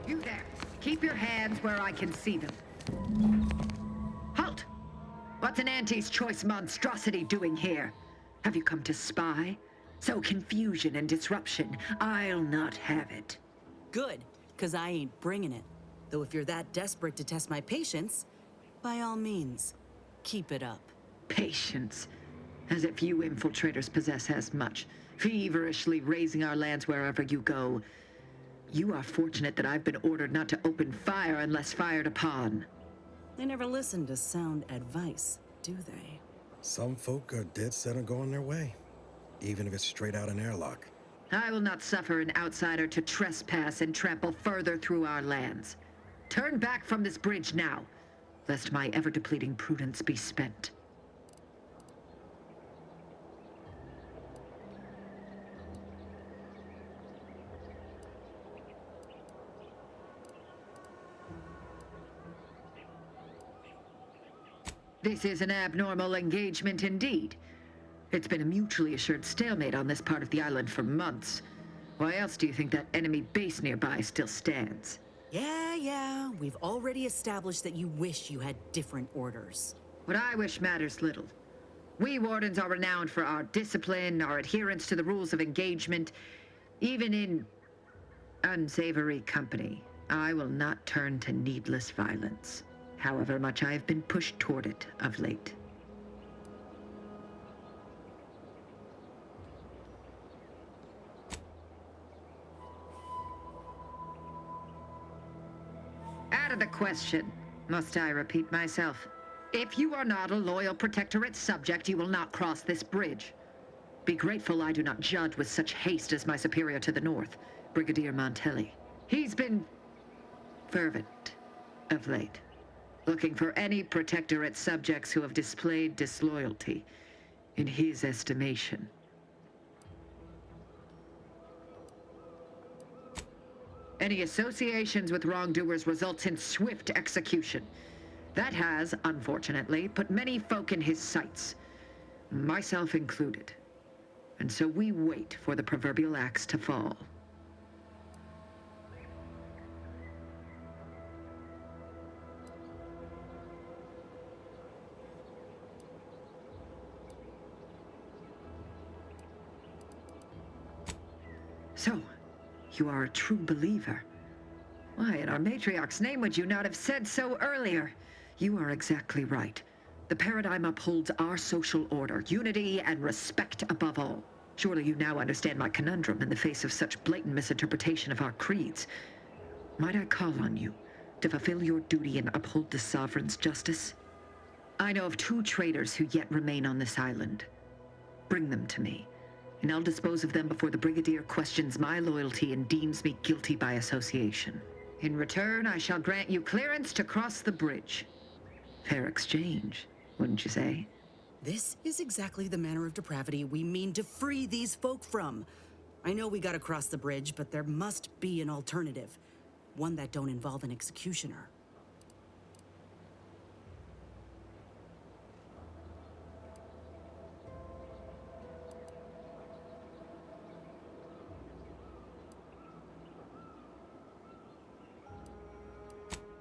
You there. Keep your hands where I can see them. Halt! What's an Auntie's choice monstrosity doing here? Have you come to spy? So confusion and disruption, I'll not have it. Good, because I ain't bringing it. Though if you're that desperate to test my patience, by all means, keep it up. Patience. As if you infiltrators possess as much. Feverishly raising our lands wherever you go. You are fortunate that I've been ordered not to open fire unless fired upon. They never listen to sound advice, do they? Some folk are dead set on going their way, even if it's straight out an airlock. I will not suffer an outsider to trespass and trample further through our lands. Turn back from this bridge now, lest my ever-depleting prudence be spent. This is an abnormal engagement indeed. It's been a mutually assured stalemate on this part of the island for months. Why else do you think that enemy base nearby still stands? Yeah, we've already established that you wish you had different orders. What I wish matters little. We Wardens are renowned for our discipline, our adherence to the rules of engagement. Even in unsavory company, I will not turn to needless violence. However much I have been pushed toward it of late. Out of the question. Must I repeat myself? If you are not a loyal Protectorate subject, you will not cross this bridge. Be grateful I do not judge with such haste as my superior to the north, Brigadier Montelli. He's been fervent of late. Looking for any Protectorate subjects who have displayed disloyalty, in his estimation. Any associations with wrongdoers results in swift execution. That has, unfortunately, put many folk in his sights, myself included. And so we wait for the proverbial axe to fall. So, you are a true believer. Why, in our matriarch's name would you not have said so earlier? You are exactly right. The paradigm upholds our social order, unity and respect above all. Surely you now understand my conundrum in the face of such blatant misinterpretation of our creeds. Might I call on you to fulfill your duty and uphold the Sovereign's justice? I know of 2 traitors who yet remain on this island. Bring them to me, and I'll dispose of them before the Brigadier questions my loyalty and deems me guilty by association. In return, I shall grant you clearance to cross the bridge. Fair exchange, wouldn't you say? This is exactly the manner of depravity we mean to free these folk from. I know we gotta cross the bridge, but there must be an alternative. One that don't involve an executioner.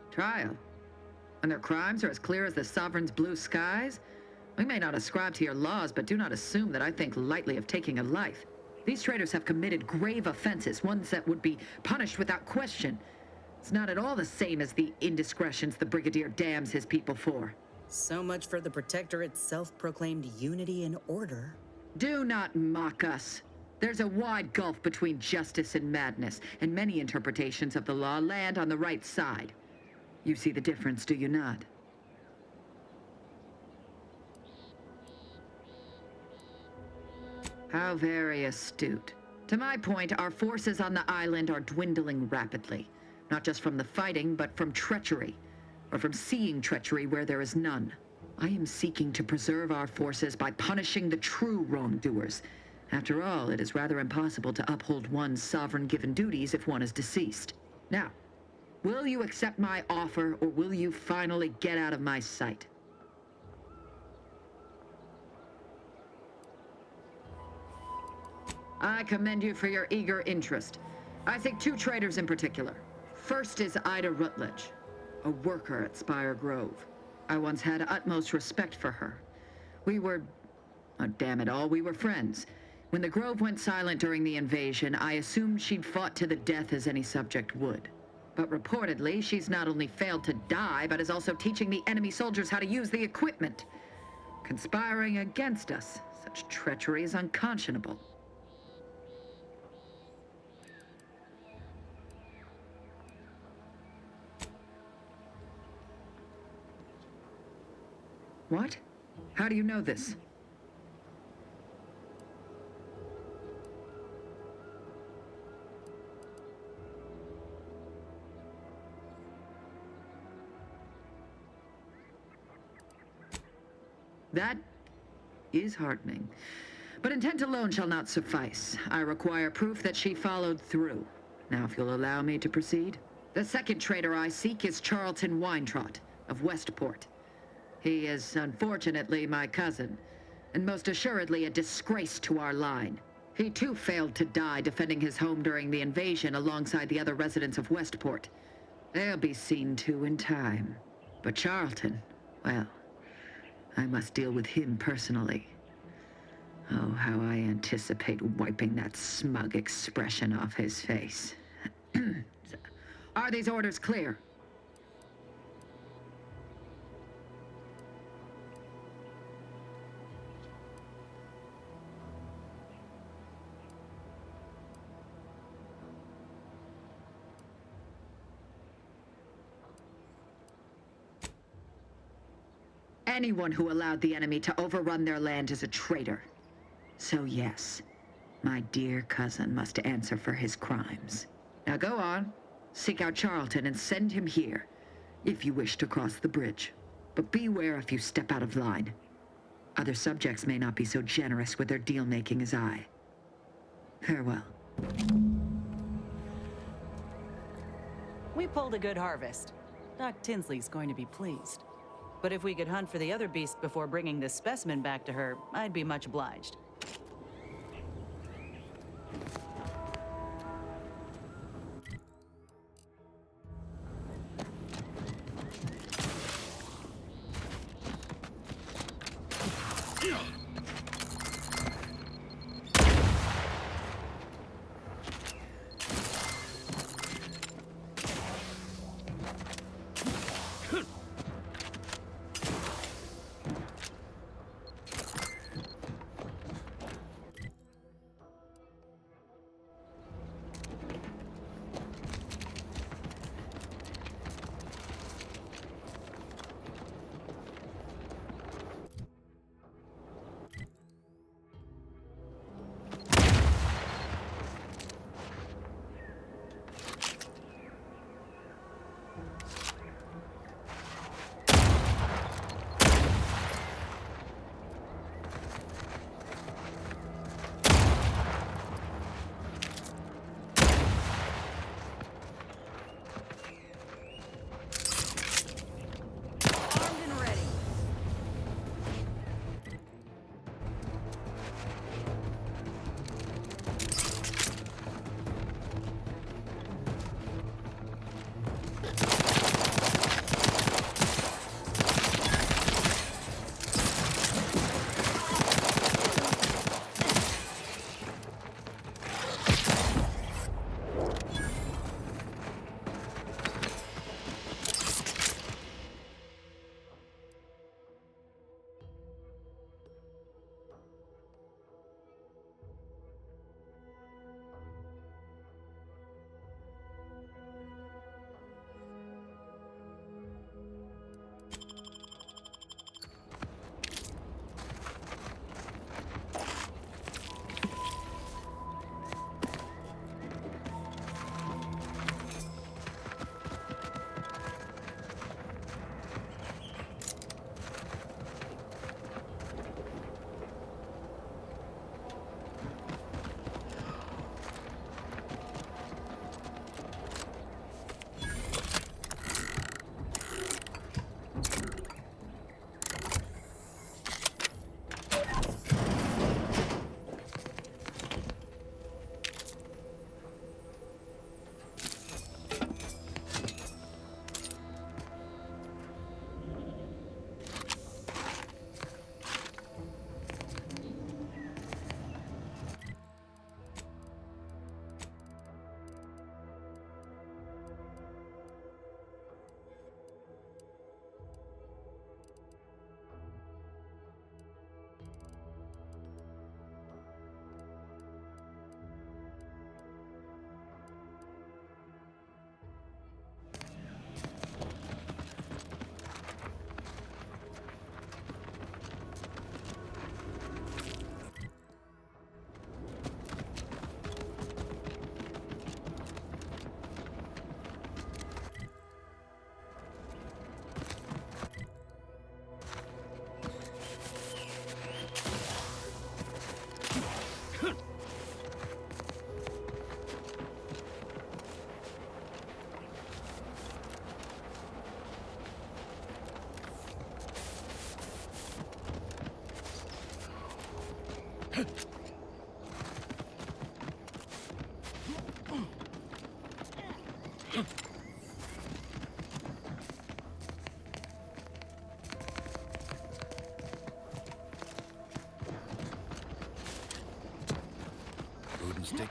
Trial. And their crimes are as clear as the Sovereign's blue skies? We may not ascribe to your laws, but do not assume that I think lightly of taking a life. These traitors have committed grave offenses, ones that would be punished without question. It's not at all the same as the indiscretions the Brigadier damns his people for. So much for the Protectorate's self-proclaimed unity and order. Do not mock us. There's a wide gulf between justice and madness, and many interpretations of the law land on the right side. You see the difference, do you not? How very astute. To my point, our forces on the island are dwindling rapidly. Not just from the fighting, but from treachery. Or from seeing treachery where there is none. I am seeking to preserve our forces by punishing the true wrongdoers. After all, it is rather impossible to uphold one's sovereign-given duties if one is deceased. Now, will you accept my offer, or will you finally get out of my sight? I commend you for your eager interest. I think 2 traitors in particular. First is Ida Rutledge, a worker at Spire Grove. I once had utmost respect for her. We were... oh, damn it all, we were friends. When the Grove went silent during the invasion, I assumed she'd fought to the death as any subject would. But reportedly, she's not only failed to die, but is also teaching the enemy soldiers how to use the equipment. Conspiring against us. Such treachery is unconscionable. What? How do you know this? That is heartening. But intent alone shall not suffice. I require proof that she followed through. Now, if you'll allow me to proceed. The second traitor I seek is Charlton Weintraut of Westport. He is, unfortunately, my cousin, and most assuredly a disgrace to our line. He too failed to die defending his home during the invasion alongside the other residents of Westport. They'll be seen to in time. But Charlton, well, I must deal with him personally. Oh, how I anticipate wiping that smug expression off his face. Are these orders clear? Anyone who allowed the enemy to overrun their land is a traitor. So yes, my dear cousin must answer for his crimes. Now go on, seek out Charlton and send him here, if you wish to cross the bridge. But beware if you step out of line. Other subjects may not be so generous with their deal-making as I. Farewell. We pulled a good harvest. Doc Tinsley's going to be pleased. But if we could hunt for the other beast before bringing this specimen back to her, I'd be much obliged.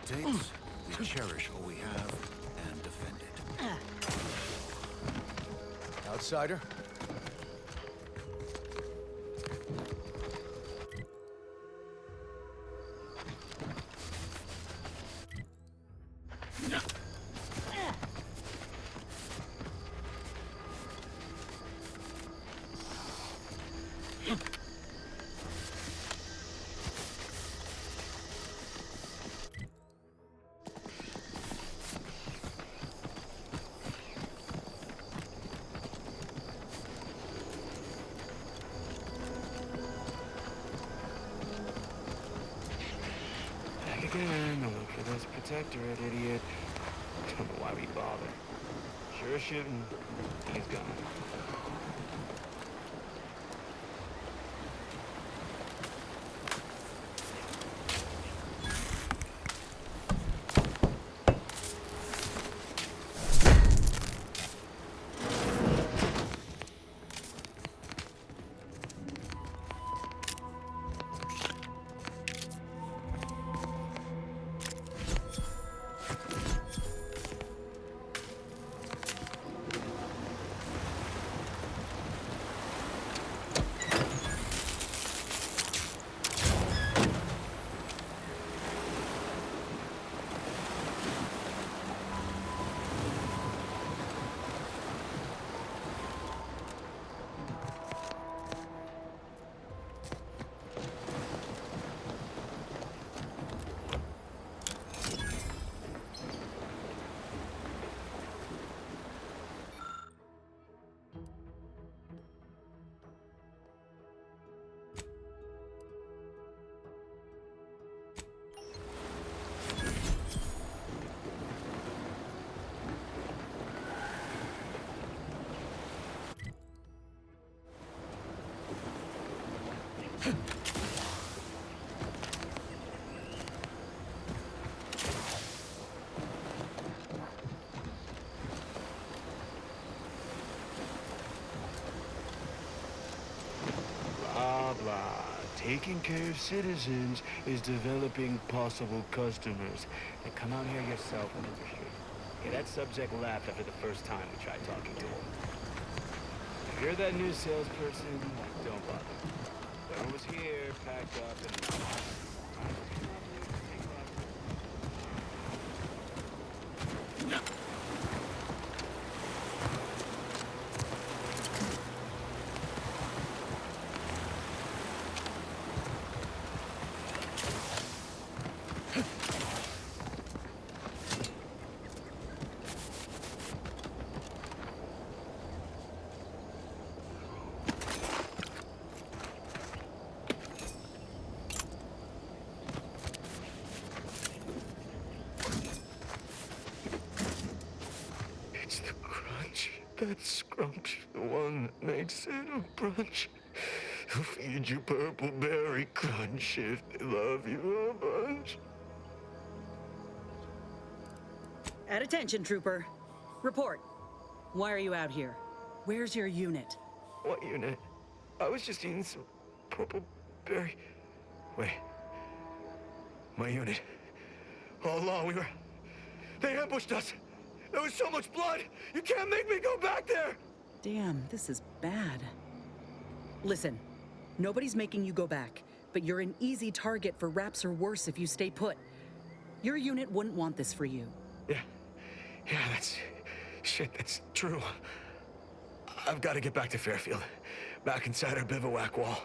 dictates, we cherish all we have and defend it. Outsider? Again, to look for this protectorate idiot. Don't know why we bother. Sure shooting. He's gone. Blah, blah. Taking care of citizens is developing possible customers. And come out here yourself and infiltrate. Yeah, that subject laughed after the first time we tried talking to him. If you're that new salesperson, don't bother. Whoever was here, packed up, and... It's the crunch. That scrunch, the one that makes it a brunch. They'll feed you purple berry crunch if they love you a bunch. At attention, Trooper. Report. Why are you out here? Where's your unit? What unit? I was just eating some purple berry. Wait. My unit. All along, they ambushed us. There was so much blood. You can't make me go back there. Damn, this is bad. Listen, nobody's making you go back, but you're an easy target for Raps or worse if you stay put. Your unit wouldn't want this for you. Yeah, that's true. I've got to get back to Fairfield. Back inside our bivouac wall.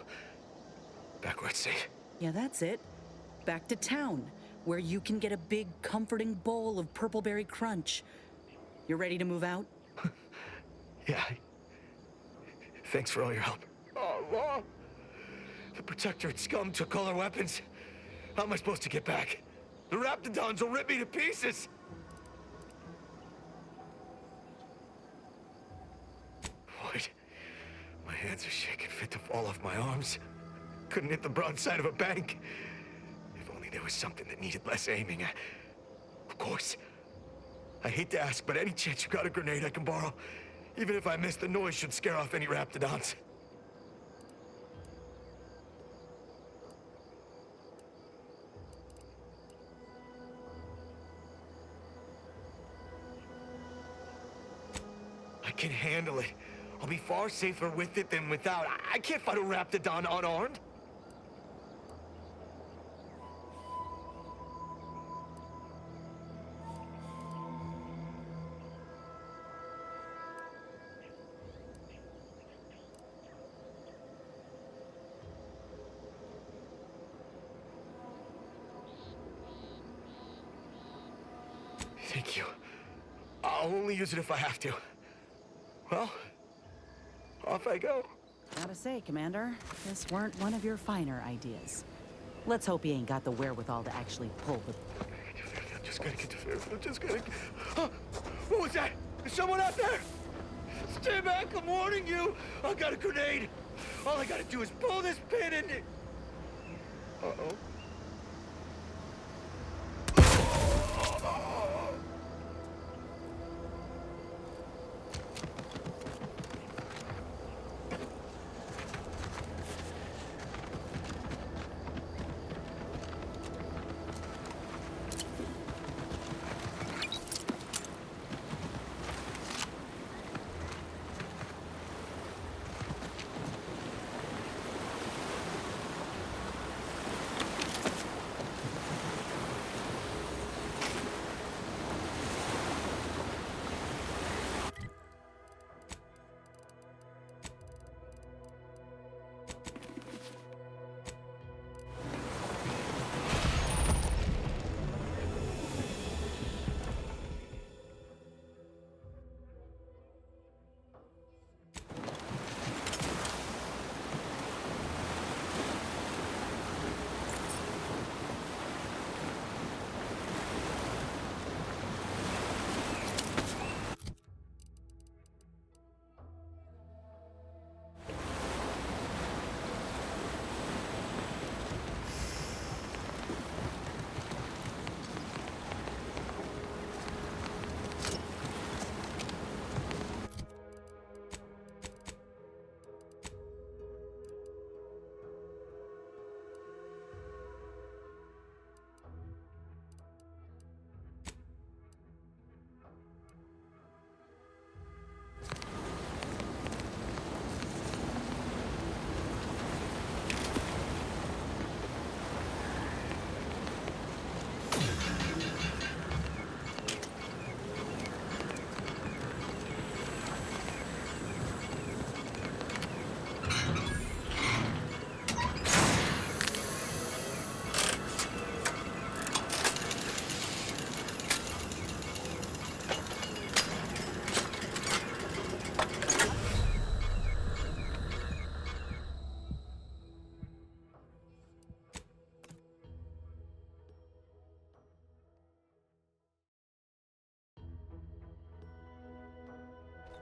Back where it's safe. Yeah, that's it. Back to town, where you can get a big, comforting bowl of purpleberry crunch. You ready to move out? Yeah. Thanks for all your help. Oh, Law! The Protectorate scum took all our weapons. How am I supposed to get back? The Raptidons will rip me to pieces! Wait. My hands are shaking fit to fall off my arms. Couldn't hit the broadside of a bank. If only there was something that needed less aiming. Of course. I hate to ask, but any chance you got a grenade I can borrow? Even if I miss, the noise should scare off any Raptidons. can handle it. I'll be far safer with it than without. I can't fight a Raptidon unarmed. Thank you. I'll only use it if I have to. Well, off I go. Gotta say, Commander, this weren't one of your finer ideas. Let's hope he ain't got the wherewithal to actually pull the... Just gotta get to Fairfield. Just gotta... Oh, what was that? Is someone out there? Stay back, I'm warning you. I've got a grenade. All I gotta do is pull this pin and... Uh-oh.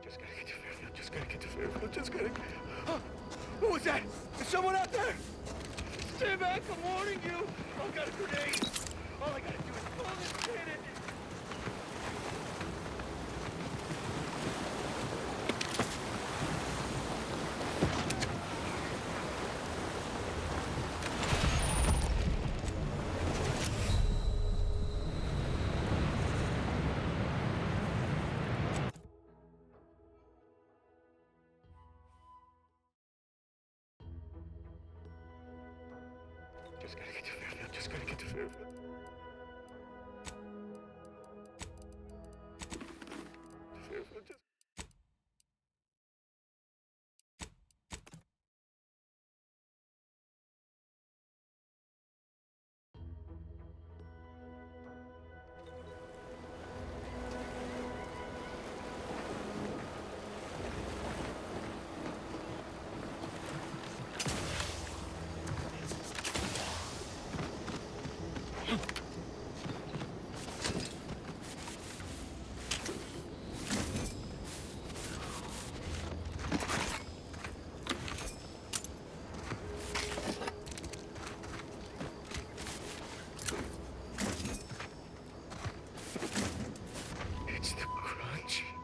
Just gotta get to Fairfield. Just gotta get to Fairfield. Just gotta... Oh, what was that? Is someone out there? Stay back, I'm warning you. I've got a grenade. All I gotta do is pull this pin and... Just gotta get to Fairfield. Just gotta get to Fairfield. Fairfield, just...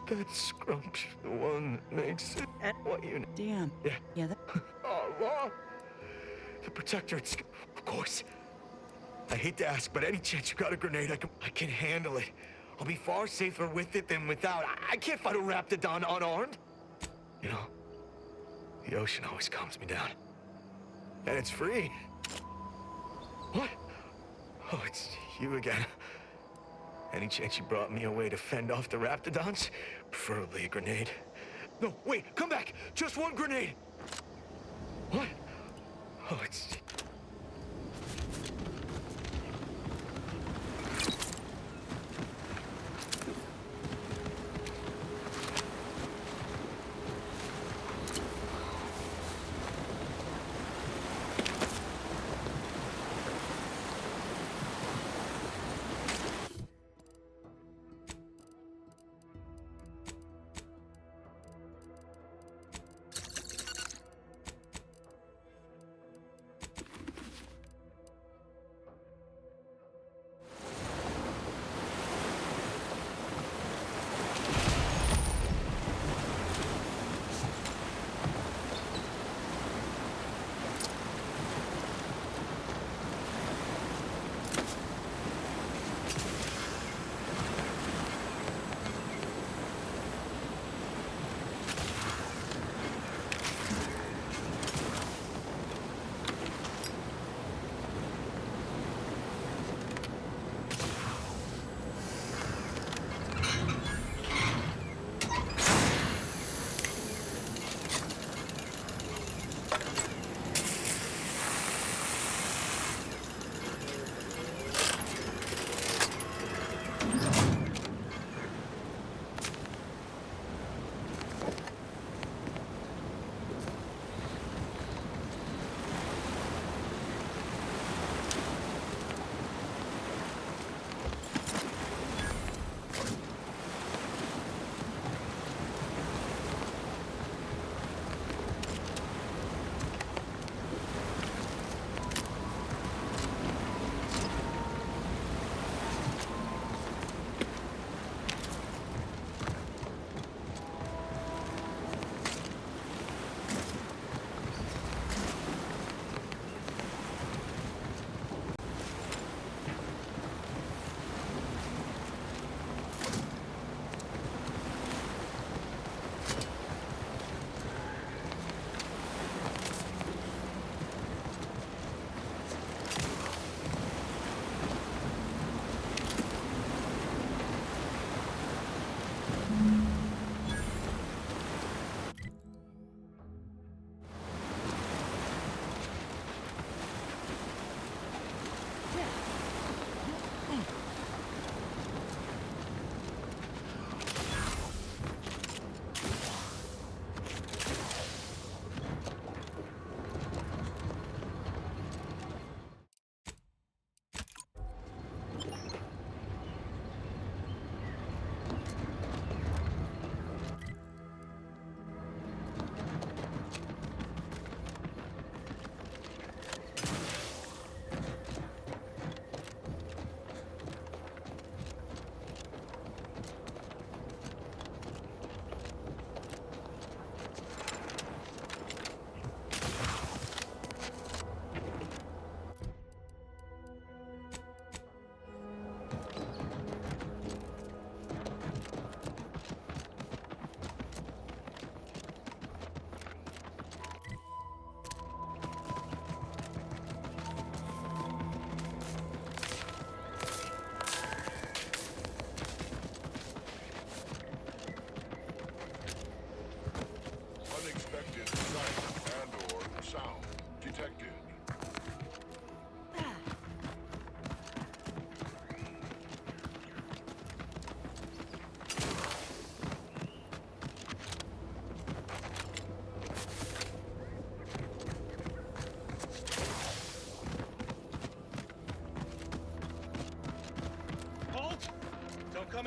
That scrumptious one that makes it. What unit? Damn. Yeah. Yeah, that... Oh, Law! The Protectorate's... Of course. I hate to ask, but any chance you got a grenade, I can handle it. I'll be far safer with it than without. I can't fight a Raptidon unarmed. You know, the ocean always calms me down. And it's free. What? Oh, it's you again. Any chance you brought me a way to fend off the Raptidons? Preferably a grenade. No, wait, come back! Just one grenade! What? Oh, it's...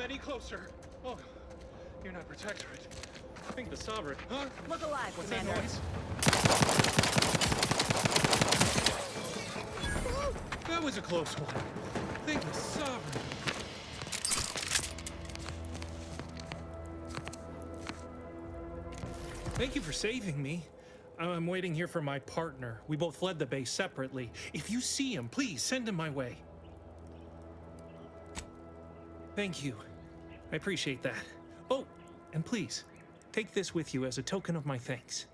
come any closer. Oh, you're not Protectorate. I think the Sovereign. Huh? Look alive, What's Commander. that noise? Oh, that was a close one. I think the Sovereign. Thank you for saving me. I'm waiting here for my partner. We both fled the base separately. If you see him, please send him my way. Thank you. I appreciate that. Oh, and please, take this with you as a token of my thanks.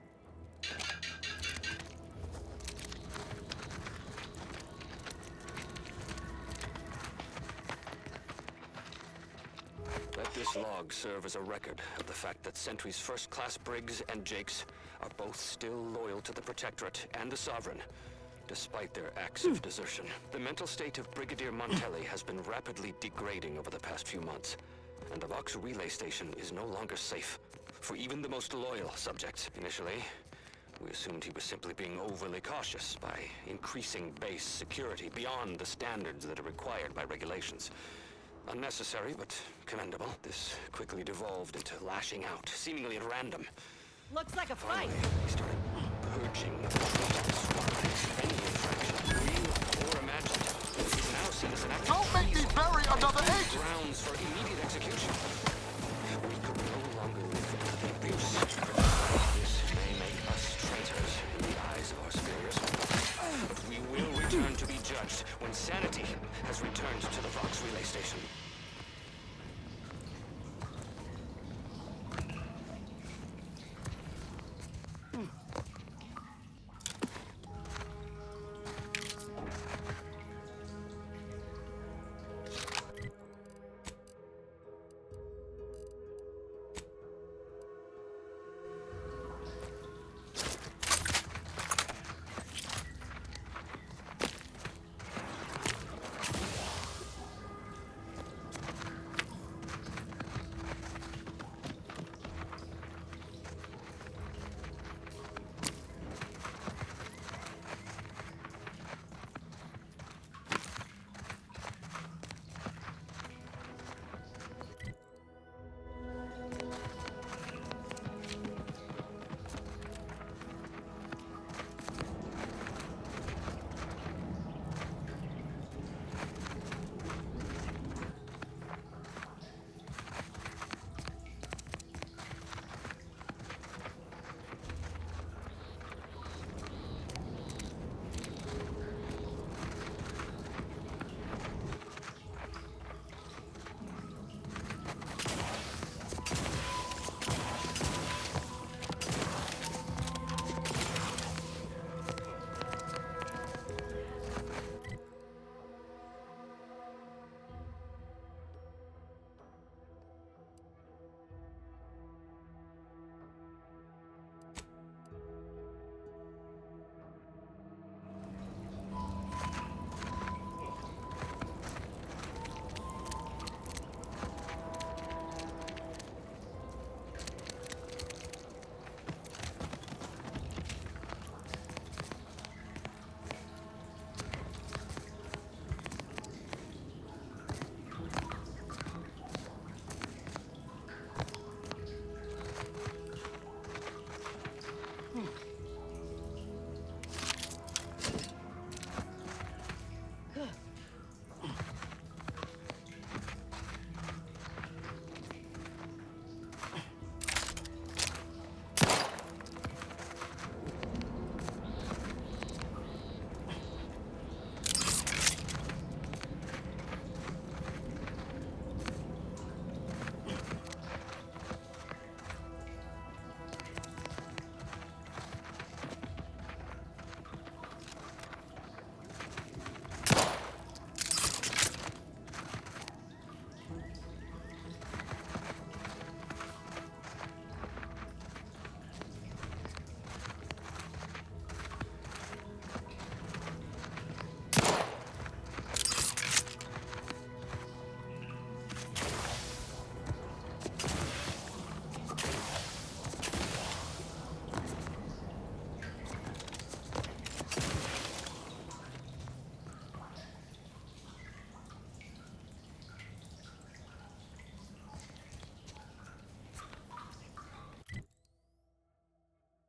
Let this log serve as a record of the fact that Sentry's first-class Briggs and Jakes are both still loyal to the Protectorate and the Sovereign, despite their acts of desertion. The mental state of Brigadier Montelli has been rapidly degrading over the past few months, and the Vox relay station is no longer safe for even the most loyal subjects. Initially, we assumed he was simply being overly cautious by increasing base security beyond the standards that are required by regulations. Unnecessary, but commendable. This quickly devolved into lashing out, seemingly at random. Looks like a fight. He started purging the any infraction, real or imagined. He's now seen as an act. Don't make me bury another agent! Grounds for immediate execution.